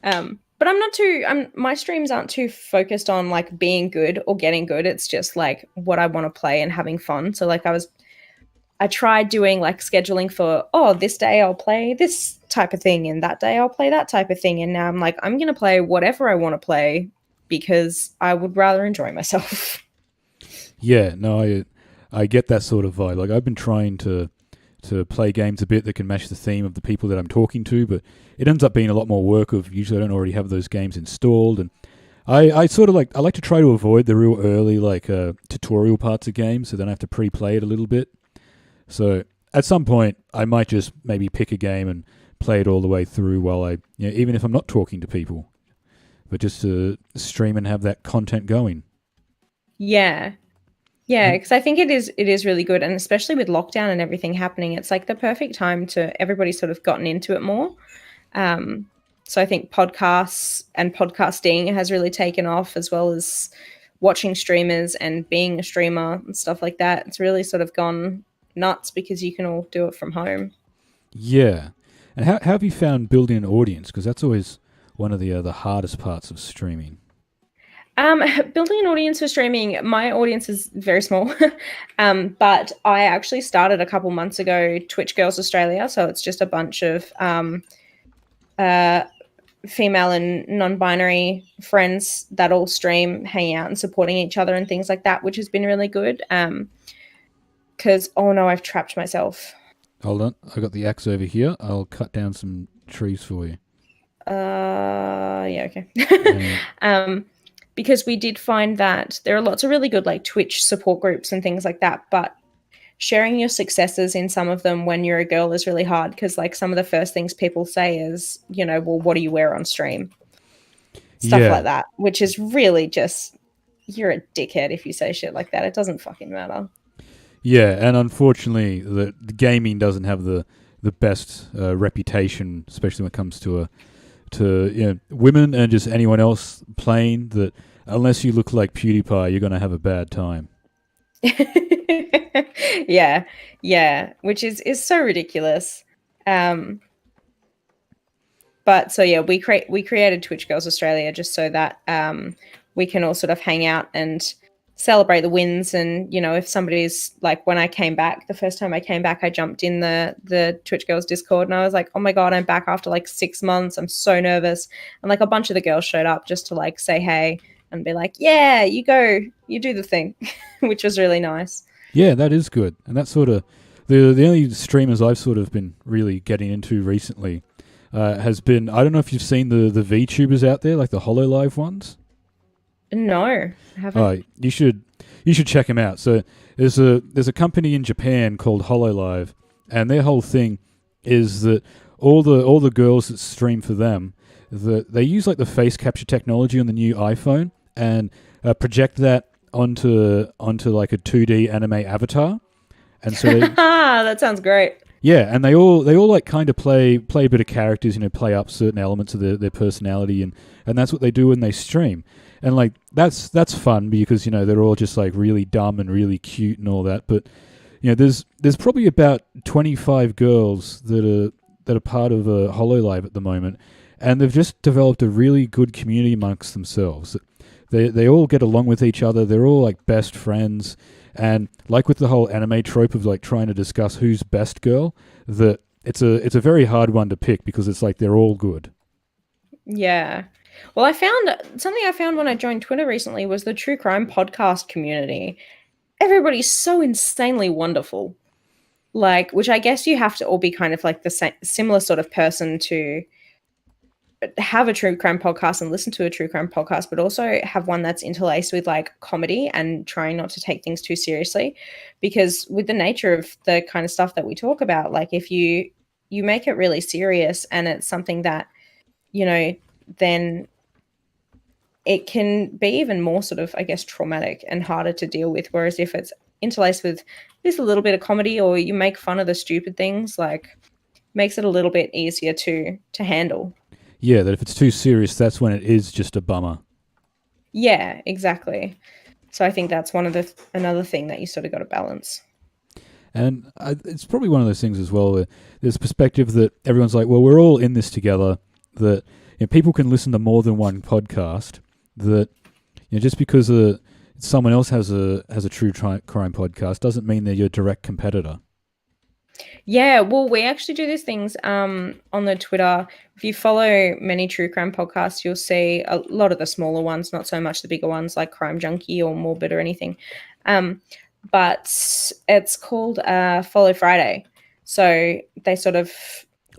But I'm not too. My streams aren't too focused on like being good or getting good. It's just like what I want to play and having fun. So like I tried doing like scheduling for, oh, this day I'll play this type of thing and that day I'll play that type of thing. And now I'm like, I'm gonna play whatever I want to play because I would rather enjoy myself. Yeah, no, I get that sort of vibe. Like I've been trying to play games a bit that can match the theme of the people that I'm talking to, but it ends up being a lot more work of usually I don't already have those games installed, and I sort of I like to try to avoid the real early like tutorial parts of games, so then I have to pre-play it a little bit. So at some point I might just maybe pick a game and play it all the way through while even if I'm not talking to people, but just to stream and have that content going. Yeah. Yeah, because I think it is really good, and especially with lockdown and everything happening, it's like the perfect time to everybody's sort of gotten into it more. Um, so I think podcasts and podcasting has really taken off, as well as watching streamers and being a streamer and stuff like that. It's really sort of gone nuts because you can all do it from home. Yeah. And how have you found building an audience? Because that's always one of the hardest parts of streaming. Building an audience for streaming, my audience is very small. But I actually started a couple months ago Twitch Girls Australia. So it's just a bunch of uh, female and non-binary friends that all stream, hanging out and supporting each other and things like that, which has been really good. Because, oh no, I've trapped myself. Hold on, I got the axe over here. I'll cut down some trees for you. Yeah, okay. Because we did find that there are lots of really good like Twitch support groups and things like that, but sharing your successes in some of them when you're a girl is really hard because like some of the first things people say is, well, what do you wear on stream? Stuff like that, which is really just, you're a dickhead if you say shit like that. It doesn't fucking matter. Yeah, and unfortunately, the gaming doesn't have the best reputation, especially when it comes to women and just anyone else playing. That unless you look like PewDiePie, you're going to have a bad time. yeah, which is so ridiculous. But so yeah, we created Twitch Girls Australia just so that we can all sort of hang out and celebrate the wins. And if somebody's like, when I came back, the first time I came back, I jumped in the Twitch Girls Discord and I was like, oh my god, I'm back after like 6 months. I'm so nervous. And like a bunch of the girls showed up just to like say hey and be like, yeah, you go, you do the thing, which was really nice. Yeah, that is good. And that's sort of the only streamers I've sort of been really getting into recently has been, I don't know if you've seen the VTubers out there, like the HoloLive ones. No, I haven't. You should check them out. So there's a company in Japan called HoloLive, and their whole thing is that all the girls that stream for them, they use like the face capture technology on the new iPhone and project that onto like a 2D anime avatar, and so that sounds great. Yeah, and they all like kind of play a bit of characters, play up certain elements of their personality, and that's what they do when they stream. And like that's fun because they're all just like really dumb and really cute and all that. But there's probably about 25 girls that are part of a HoloLive at the moment, and they've just developed a really good community amongst themselves. They all get along with each other. They're all like best friends, and like with the whole anime trope of like trying to discuss who's best girl, that it's a very hard one to pick because it's like they're all good. Yeah. Well, I found something I found when I joined Twitter recently was the true crime podcast community. Everybody's so insanely wonderful. Like, which I guess you have to all be kind of like the similar sort of person to have a true crime podcast and listen to a true crime podcast, but also have one that's interlaced with like comedy and trying not to take things too seriously. Because with the nature of the kind of stuff that we talk about, like if you make it really serious and it's something that, you know, then it can be even more sort of, I guess, traumatic and harder to deal with. Whereas if it's interlaced with just a little bit of comedy, or you make fun of the stupid things, like makes it a little bit easier to handle. Yeah, that if it's too serious, that's when it is just a bummer. Yeah, exactly. So I think that's another thing that you sort of got to balance. And it's probably one of those things as well, where there's a perspective that everyone's like, well, we're all in this together, that people can listen to more than one podcast, that just because someone else has a true crime podcast doesn't mean they're your direct competitor. Yeah, well, we actually do these things on the Twitter. If you follow many true crime podcasts, you'll see a lot of the smaller ones, not so much the bigger ones like Crime Junkie or Morbid or anything. But it's called Follow Friday. So they sort of...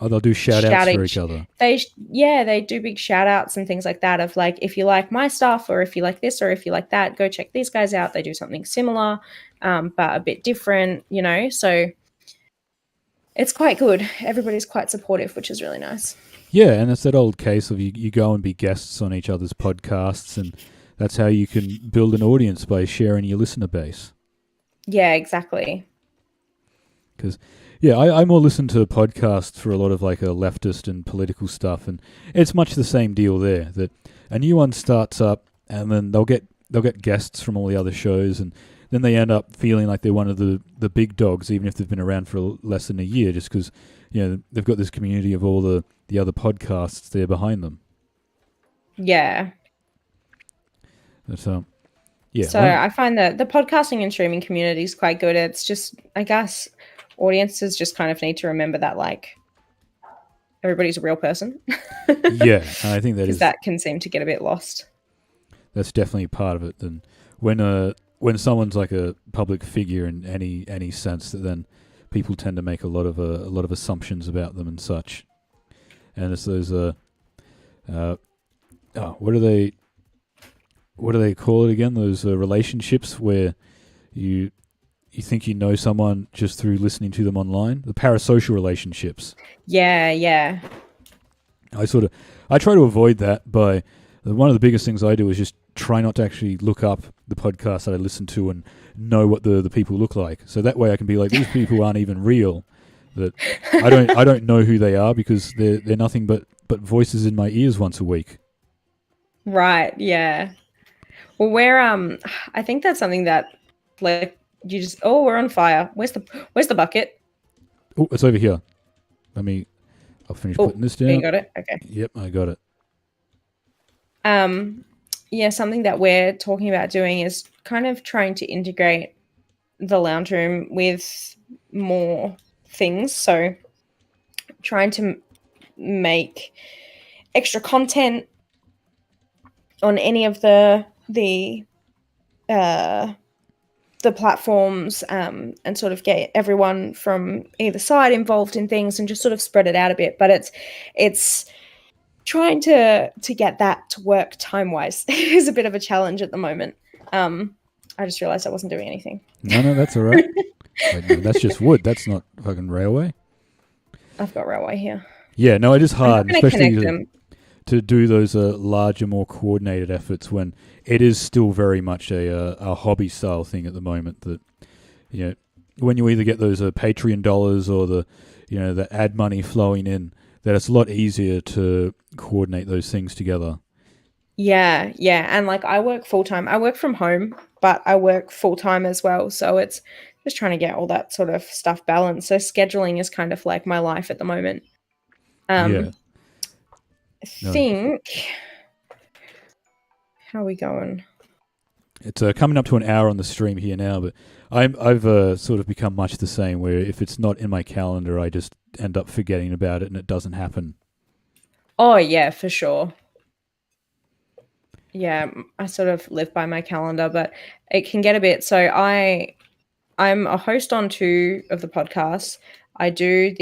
Oh, they'll do shout-outs for each other. They do big shout-outs and things like that of like, if you like my stuff or if you like this or if you like that, go check these guys out. They do something similar, but a bit different, so... It's quite good. Everybody's quite supportive, which is really nice. Yeah, and it's that old case of you go and be guests on each other's podcasts, and that's how you can build an audience, by sharing your listener base. Yeah, exactly. Because, I more listen to podcasts for a lot of like a leftist and political stuff, and it's much the same deal there, that a new one starts up, and then they'll get guests from all the other shows, and then they end up feeling like they're one of the big dogs, even if they've been around for less than a year, just because they've got this community of all the other podcasts there behind them. Yeah. So I find that the podcasting and streaming community is quite good. It's just, I guess, audiences just kind of need to remember that like everybody's a real person. Yeah, and I think that can seem to get a bit lost. That's definitely part of it. Then when someone's like a public figure in any sense, that then people tend to make a lot of assumptions about them and such. And it's those what do they call it again? Those relationships where you think you know someone just through listening to them online. The parasocial relationships. Yeah. I try to avoid that by one of the biggest things I do is just try not to actually look up the podcast that I listen to and know what the people look like. So that way I can be like, these people aren't even real. That I don't know who they are, because they're nothing but voices in my ears once a week. Right. Yeah. Well, I think that's something that like you just, we're on fire. Where's the bucket? Oh, it's over here. I'll finish putting this down. You got it? Okay. Yep, I got it. Yeah, something that we're talking about doing is kind of trying to integrate the lounge room with more things. So trying to make extra content on any of the platforms, and sort of get everyone from either side involved in things and just sort of spread it out a bit. But it's trying to get that to work time-wise is a bit of a challenge at the moment. I just realized I wasn't doing anything. No, that's all right. Wait, no, that's just wood. That's not fucking railway. I've got railway here. Yeah, no, it is hard, especially to do those larger, more coordinated efforts when it is still very much a hobby style thing at the moment. That when you either get those Patreon dollars or the ad money flowing in, that it's a lot easier to coordinate those things together. Yeah. And like I work full-time. I work from home, but I work full-time as well. So it's just trying to get all that sort of stuff balanced. So scheduling is kind of like my life at the moment. Yeah. I think... How are we going? It's coming up to an hour on the stream here now, but I've sort of become much the same, where if it's not in my calendar, I just end up forgetting about it and it doesn't happen. Oh, yeah, for sure. Yeah, I sort of live by my calendar, but it can get a bit... So I'm a host on 2 of the podcasts. I do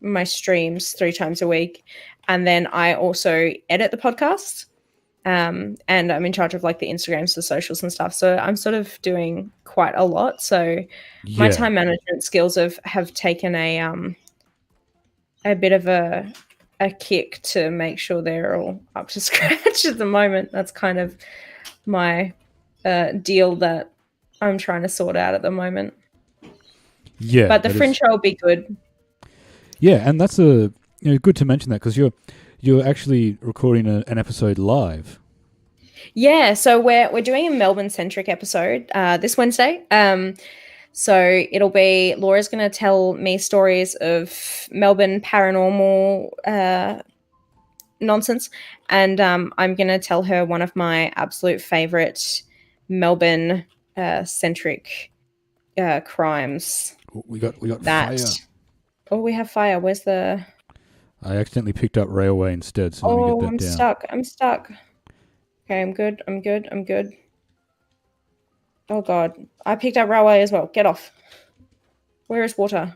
my streams 3 times a week, and then I also edit the podcast. And I'm in charge of like the Instagrams, the socials and stuff. So I'm sort of doing quite a lot. So my time management skills have taken a bit of a kick to make sure they're all up to scratch at the moment. That's kind of my deal that I'm trying to sort out at the moment. Yeah, but the fringe show will be good. Yeah, and that's good to mention that because you're actually recording an episode live. Yeah, so we're doing a Melbourne centric episode this Wednesday. So it'll be Laura's going to tell me stories of Melbourne paranormal nonsense, and I'm going to tell her one of my absolute favorite Melbourne centric crimes. We got fire. Oh, we have fire. Where's the? I accidentally picked up railway instead, so let me get that down. I'm stuck. Okay, I'm good. Oh God, I picked up railway as well. Get off. Where is water?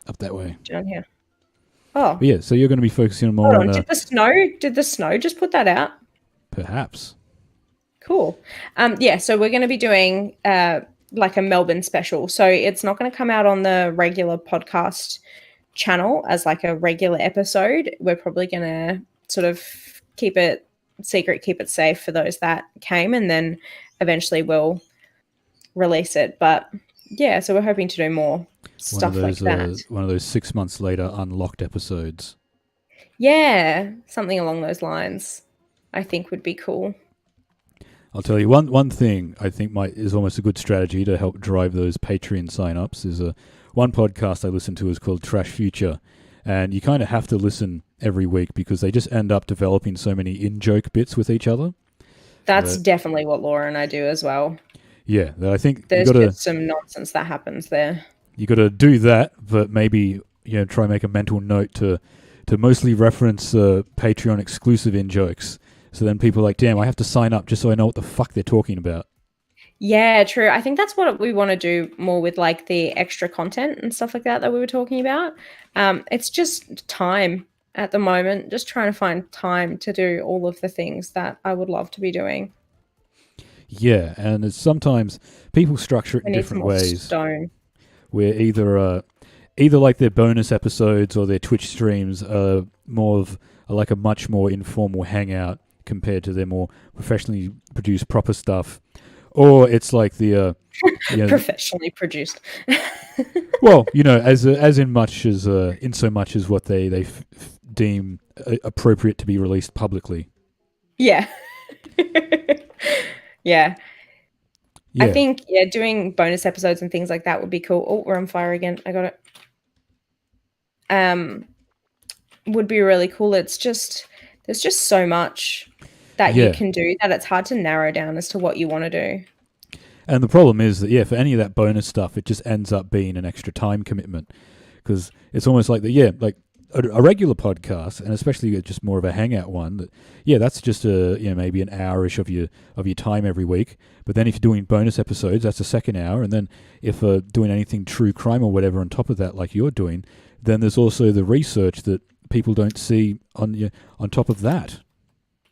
Up that way. Down here. Oh. But yeah, so you're going to be focusing more on. Did the snow just put that out? Perhaps. Cool. Yeah, so we're going to be doing like a Melbourne special. So it's not going to come out on the regular podcast channel as like a regular episode. We're probably going to sort of keep it secret, keep it safe for those that came, and then eventually we'll release it. But yeah, so we're hoping to do more stuff like that. One of those 6 months later unlocked episodes. Yeah, something along those lines I think would be cool. I'll tell you one thing I think is almost a good strategy to help drive those Patreon sign-ups is one podcast I listen to is called Trash Future, and you kind of have to listen every week because they just end up developing so many in-joke bits with each other. That's definitely what Laura and I do as well. Yeah, I think there's just some nonsense that happens there. You got to do that, but maybe try and make a mental note to mostly reference Patreon exclusive in-jokes. So then people are like, damn, I have to sign up just so I know what the fuck they're talking about. Yeah, true. I think that's what we want to do more with like the extra content and stuff like that we were talking about. It's just time at the moment, just trying to find time to do all of the things that I would love to be doing. Yeah, and it's sometimes people structure it in different ways. Where either like their bonus episodes or their Twitch streams are more of like a much more informal hangout compared to their more professionally produced proper stuff, or it's like the professionally produced. Well, as in so much as what they deem appropriate to be released publicly. Yeah. Yeah. I think doing bonus episodes and things like that would be cool. Oh, we're on fire again. I got it. Would be really cool. It's just there's just so much that you can do that it's hard to narrow down as to what you want to do. And the problem is that for any of that bonus stuff, it just ends up being an extra time commitment because it's almost like like a regular podcast, and especially just more of a hangout one. That that's just maybe an hour-ish of your time every week. But then if you're doing bonus episodes, that's a second hour, and then if doing anything true crime or whatever on top of that, like you're doing, then there's also the research that people don't see on top of that.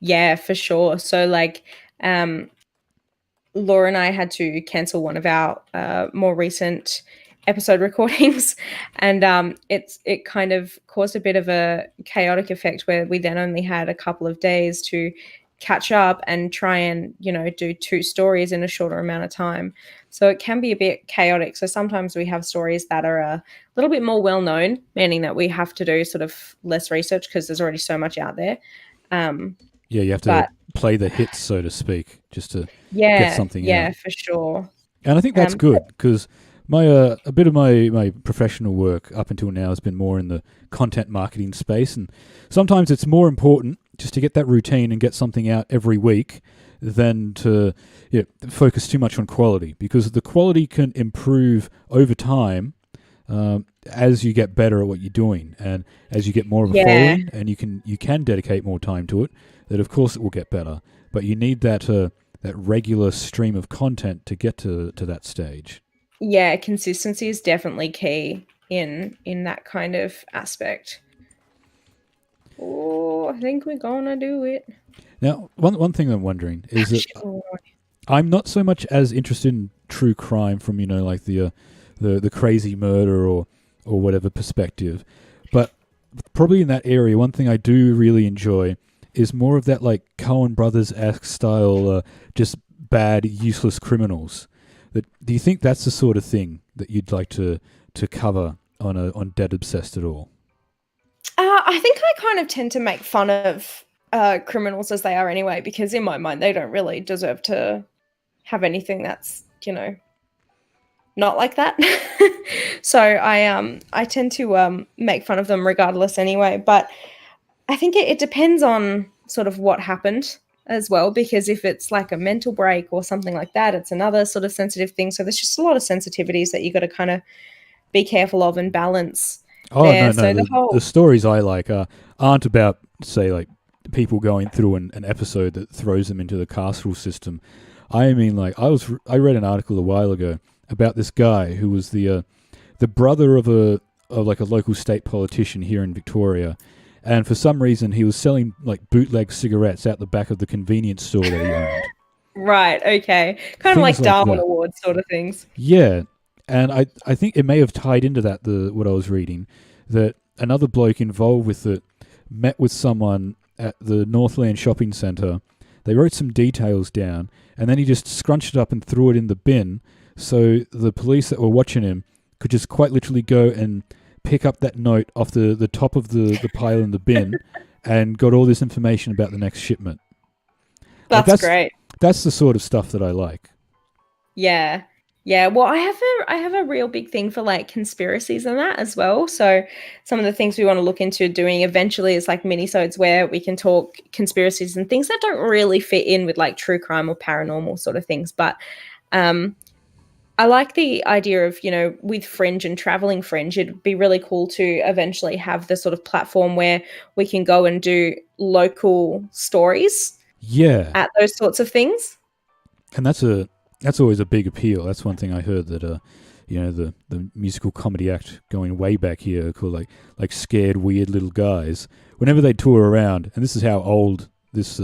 Yeah, for sure. So like, Laura and I had to cancel one of our more recent episode recordings, and it kind of caused a bit of a chaotic effect where we then only had a couple of days to catch up and try and do 2 stories in a shorter amount of time. So it can be a bit chaotic. So sometimes we have stories that are a little bit more well known, meaning that we have to do sort of less research because there's already so much out there. You have to play the hits, so to speak, just to get something out. Yeah, for sure. And I think that's good because a bit of my professional work up until now has been more in the content marketing space, and sometimes it's more important just to get that routine and get something out every week than to focus too much on quality, because the quality can improve over time as you get better at what you're doing, and as you get more of a following, and you can dedicate more time to it. That of course it will get better, but you need that regular stream of content to get to that stage. Yeah, consistency is definitely key. in that kind of aspect. Oh, I think we're gonna do it. Now, one thing I'm wondering is that Sure. I'm not so much as interested in true crime from like the crazy murder or whatever perspective, but probably in that area, one thing I do really enjoy is more of that like Coen Brothers-esque style, just bad, useless criminals. Do you think that's the sort of thing that you'd like to cover on Dead Obsessed at all? I think I kind of tend to make fun of criminals as they are anyway, because in my mind they don't really deserve to have anything that's not like that. So I tend to make fun of them regardless anyway. But I think it depends on sort of what happened as well, because if it's like a mental break or something like that, it's another sort of sensitive thing. So there's just a lot of sensitivities that you got to kind of be careful of and balance Oh there. no, So no. The stories I like aren't about, say, like people going through an episode that throws them into the carceral system. I mean, like I read an article a while ago about this guy who was the brother of like a local state politician here in Victoria, and for some reason he was selling like bootleg cigarettes out the back of the convenience store that he owned. Right, okay. Kind of like Things like Darwin that. Awards sort of things. Yeah, and I think it may have tied into that what I was reading, that another bloke involved with it met with someone at the Northland shopping centre. They wrote some details down, and then he just scrunched it up and threw it in the bin, so the police that were watching him could just quite literally go and pick up that note off the top of the pile in the bin and got all this information about the next shipment. That's great. That's the sort of stuff that I like. Yeah. Yeah, well, I have a real big thing for like conspiracies and that as well. So some of the things we want to look into doing eventually is like minisodes where we can talk conspiracies and things that don't really fit in with like true crime or paranormal sort of things. But I like the idea of, with Fringe and traveling Fringe, it'd be really cool to eventually have the sort of platform where we can go and do local stories. Yeah. At those sorts of things. And that's always a big appeal. That's one thing I heard, that the musical comedy act going way back here called like Scared Weird Little Guys. Whenever they tour around, and this is how old this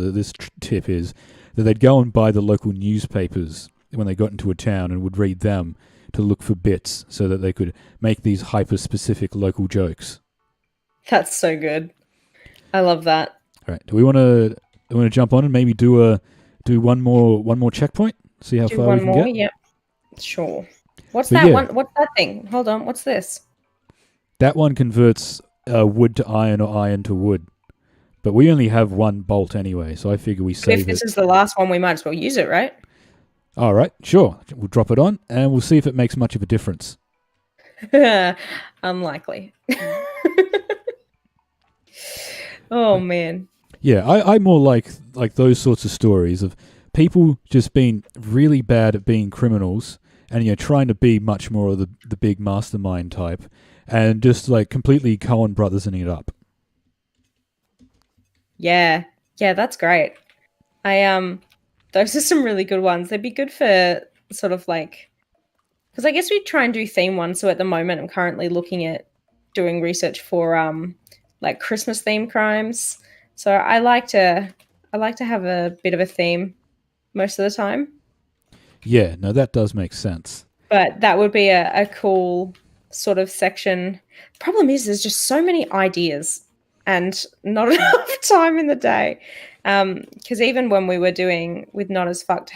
tip is, that they'd go and buy the local newspapers when they got into a town and would read them to look for bits so that they could make these hyper-specific local jokes. That's so good. I love that. All right. Do we want to jump on and maybe do one more checkpoint? See how far we can get? Yep. Sure. What's that one? What's that thing? Hold on. What's this? That one converts wood to iron or iron to wood. But we only have one bolt anyway, so I figure we save it. If this is the last one, we might as well use it, right? All right, sure. We'll drop it on, and we'll see if it makes much of a difference. Unlikely. Oh, man. Yeah, I more like those sorts of stories of people just being really bad at being criminals and trying to be much more of the big mastermind type, and just like completely Coen Brothersing it up. Yeah, that's great. Those are some really good ones. They'd be good for sort of like, because I guess we try and do theme ones. So at the moment, I'm currently looking at doing research for like Christmas themed crimes. So I like to have a bit of a theme most of the time. Yeah, no, that does make sense. But that would be a cool sort of section. Problem is, there's just so many ideas and not enough time in the day. Because even when we were doing with Not As Fucked,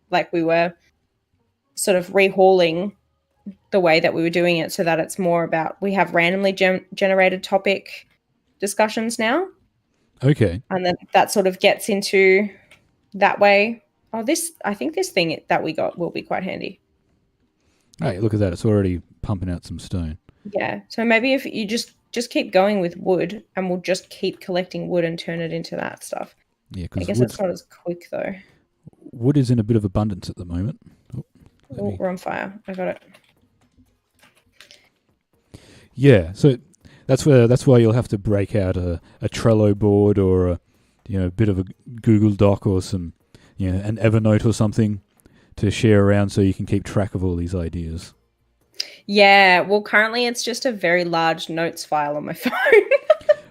like we were sort of rehauling the way that we were doing it so that it's more about, we have randomly generated topic discussions now. Okay. And then that sort of gets into that way. Oh, I think this thing that we got will be quite handy. Hey, look at that. It's already pumping out some stone. Yeah. So maybe if you just keep going with wood, and we'll just keep collecting wood and turn it into that stuff. Yeah, I guess it's not as quick though. Wood is in a bit of abundance at the moment. We're on fire. I got it. Yeah, so that's why you'll have to break out a Trello board or a bit of a Google Doc or some an Evernote or something to share around so you can keep track of all these ideas. Yeah, well, currently it's just a very large notes file on my phone.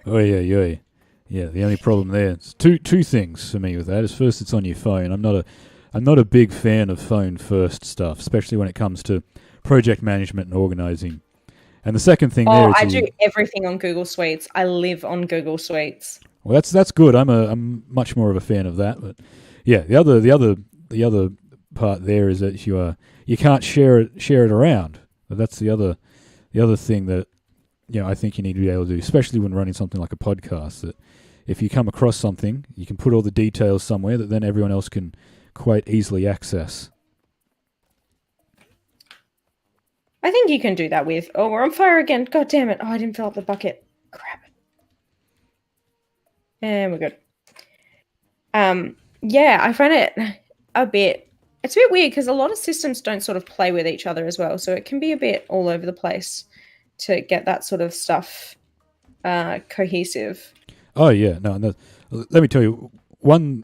Oh yeah. Yeah, the only problem there is two things for me with that is first it's on your phone. I'm not a big fan of phone first stuff, especially when it comes to project management and organizing. And the second thing Oh, there is I do everything on Google Suites. I live on Google Suites. well, that's good. I'm much more of a fan of that. But yeah, the other part there is that you can't share it around. But that's the other thing that I think you need to be able to do, especially when running something like a podcast. That if you come across something, you can put all the details somewhere that then everyone else can quite easily access. I think you can do that with. Oh, we're on fire again. God damn it. Oh, I didn't fill up the bucket. Crap. And we're good. Yeah, I find it it's a bit weird because a lot of systems don't sort of play with each other as well. So it can be a bit all over the place to get that sort of stuff cohesive. Oh yeah, no. Let me tell you, one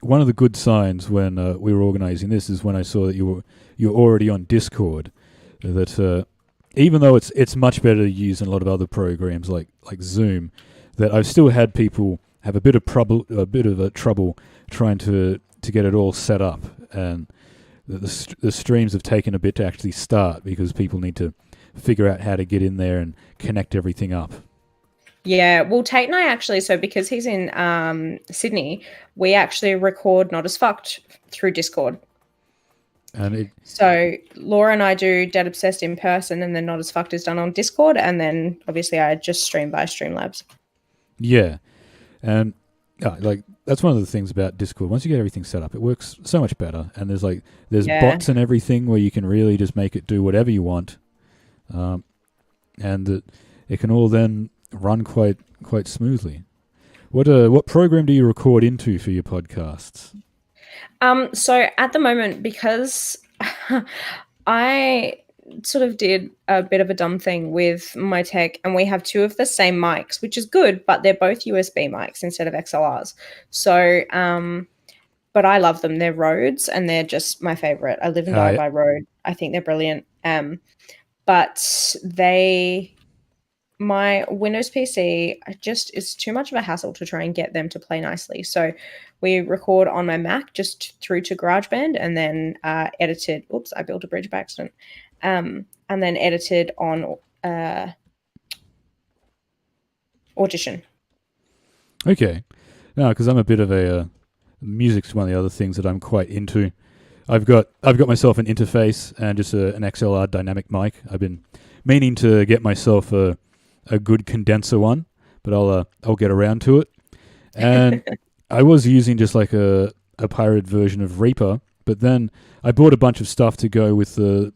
of the good signs when we were organising this is when I saw that you were already on Discord. That even though it's much better to use in a lot of other programs like Zoom, that I've still had people have a bit of trouble trying to get it all set up, and the streams have taken a bit to actually start because people need to figure out how to get in there and connect everything up. Yeah, well, Tate and I actually, so because he's in Sydney, we actually record Not As Fucked through Discord. So Laura and I do Dead Obsessed in person, and then Not As Fucked is done on Discord, and then obviously I just stream by Streamlabs. Yeah, and that's one of the things about Discord. Once you get everything set up, it works so much better, and there's bots and everything where you can really just make it do whatever you want, and it can all then run quite smoothly. What program do you record into for your podcasts? So at the moment, because I sort of did a bit of a dumb thing with my tech, and we have two of the same mics, which is good, but they're both USB mics instead of XLRs. So, but I love them. They're Rhodes, and they're just my favorite. I live and die by Rode. I think they're brilliant. But my Windows PC is too much of a hassle to try and get them to play nicely. So we record on my Mac just through to GarageBand, and then edited. Oops, I built a bridge by accident. And then edited on Audition. Okay. No, because I'm a bit of a music's one of the other things that I'm quite into. I've got myself an interface and just an XLR dynamic mic. I've been meaning to get myself a good condenser one, but I'll get around to it. And I was using just like a pirated version of Reaper, but then I bought a bunch of stuff to go with the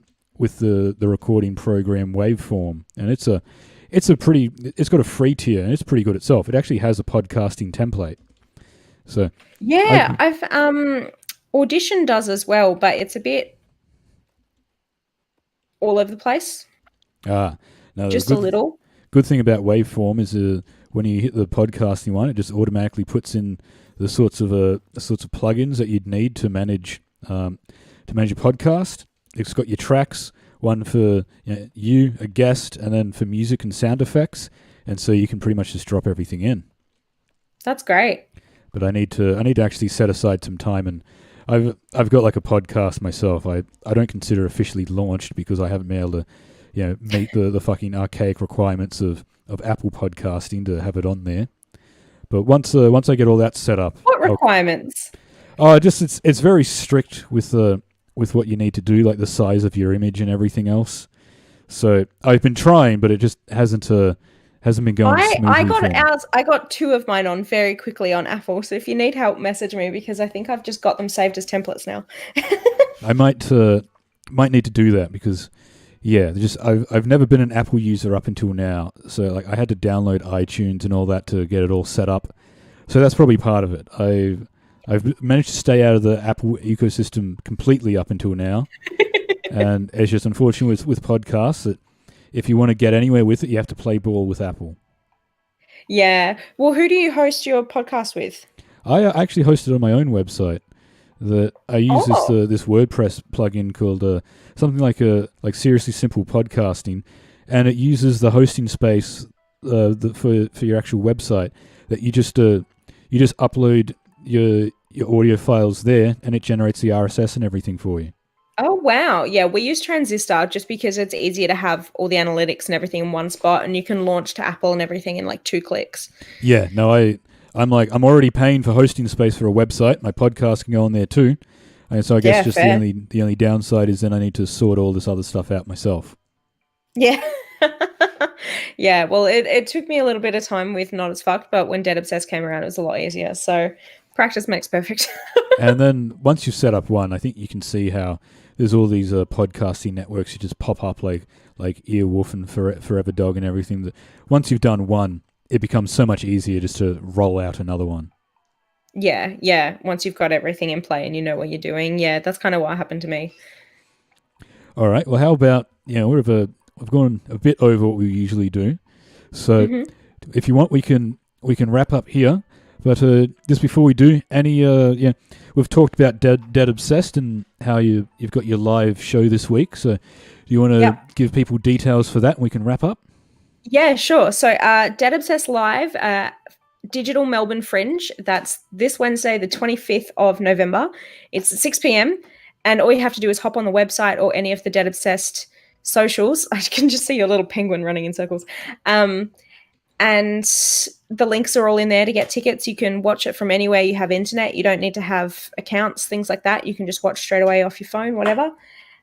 recording program Waveform, and it's got a free tier and it's pretty good itself. It actually has a podcasting template. So yeah, I've Audition does as well, but it's a bit all over the place. No, just a little. Good thing about Waveform is when you hit the podcasting one, it just automatically puts in the sorts of plugins that you'd need to manage your podcast. It's got your tracks, one for you, a guest, and then for music and sound effects, and so you can pretty much just drop everything in. That's great. But I need to actually set aside some time, and I've got like a podcast myself. I don't consider officially launched because I haven't been able to meet the fucking archaic requirements of Apple podcasting to have it on there. But once I get all that set up, what requirements? It's very strict with what you need to do, like the size of your image and everything else. So I've been trying, but it just hasn't been going smoothly. I got two of mine on very quickly on Apple. So if you need help, message me because I think I've just got them saved as templates now. I might need to do that because I've never been an Apple user up until now. So like I had to download iTunes and all that to get it all set up. So that's probably part of it. I've managed to stay out of the Apple ecosystem completely up until now. And it's just unfortunate with podcasts that if you want to get anywhere with it, you have to play ball with Apple. Yeah. Well, who do you host your podcast with? I actually host it on my own website. that I use Oh, this WordPress plugin called something like Seriously Simple Podcasting, and it uses the hosting space for your actual website. That you just upload your audio files there, and it generates the RSS and everything for you. oh wow. Yeah, we use Transistor just because it's easier to have all the analytics and everything in one spot, and you can launch to Apple and everything in like 2 clicks. Yeah, no, I'm already paying for hosting space for a website. My podcast can go on there too, and so I guess Yeah, just fair. the only downside is then I need to sort all this other stuff out myself. Yeah. Yeah, well, it took me a little bit of time with Not As Fucked, but when Dead Obsessed came around, it was a lot easier. So practice makes perfect. And then once you've set up one, I think you can see how there's all these podcasting networks that just pop up like Earwolf and Forever Dog and everything. That once you've done one, it becomes so much easier just to roll out another one. Yeah, yeah. Once you've got everything in play and you know what you're doing, yeah, that's kind of what happened to me. All right. Well, how about we've gone a bit over what we usually do. So Hmm. if you want, we can wrap up here. But just before we do, we've talked about Dead Obsessed and how you've got your live show this week. So do you want to Yeah. give people details for that, and we can wrap up? Yeah, sure. So, Dead Obsessed Live, Digital Melbourne Fringe. That's this Wednesday, the 25th of November. It's at 6 p.m. And all you have to do is hop on the website or any of the Dead Obsessed socials. I can just see your little penguin running in circles. And the links are all in there to get tickets. You can watch it from anywhere you have internet. You don't need to have accounts, things like that. You can just watch straight away off your phone, whatever.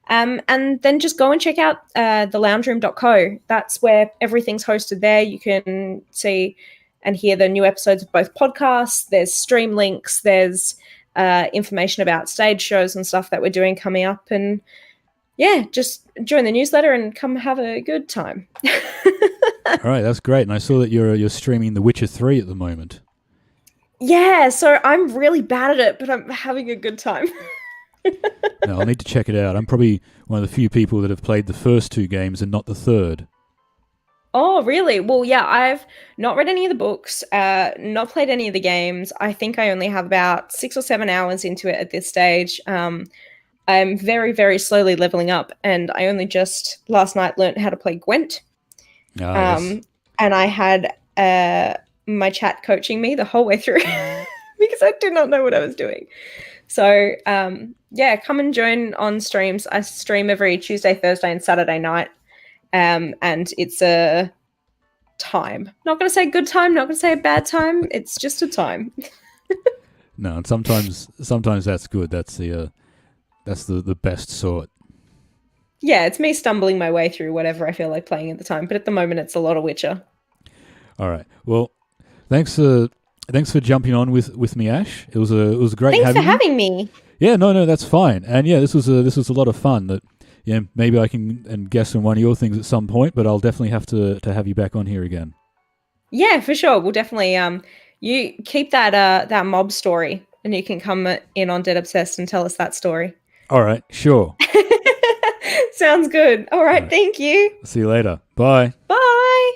And then just go and check out theloungeroom.co. That's where everything's hosted there. You can see and hear the new episodes of both podcasts. There's stream links. There's information about stage shows and stuff that we're doing coming up. And yeah, just join the newsletter and come have a good time. All right, that's great. And I saw that you're streaming The Witcher 3 at the moment. Yeah, so I'm really bad at it, but I'm having a good time. No, I'll need to check it out. I'm probably one of the few people that have played the first two games and not the third. Oh, really? Well, yeah, I've not read any of the books, not played any of the games. I think I only have about 6 or 7 hours into it at this stage. I'm very, very slowly leveling up, and I only just last night learned how to play Gwent. Ah, yes. Um, and I had my chat coaching me the whole way through because I did not know what I was doing. So, yeah, come and join on streams. I stream every Tuesday, Thursday, and Saturday night. And it's a time. Not going to say good time, not going to say a bad time. It's just a time. No, and sometimes that's good. That's the best sort. Yeah, it's me stumbling my way through whatever I feel like playing at the time. But at the moment, it's a lot of Witcher. All right. Well, thanks for jumping on with me, Ash. It was great Thanks for having you. having me. Yeah, no, that's fine. And yeah, this was a lot of fun. That maybe I can and guest on one of your things at some point, but I'll definitely have to have you back on here again. Yeah, for sure. We'll definitely you keep that mob story, and you can come in on Dead Obsessed and tell us that story. All right, sure. Sounds good. All All right, right. thank you. See you later. Bye. Bye.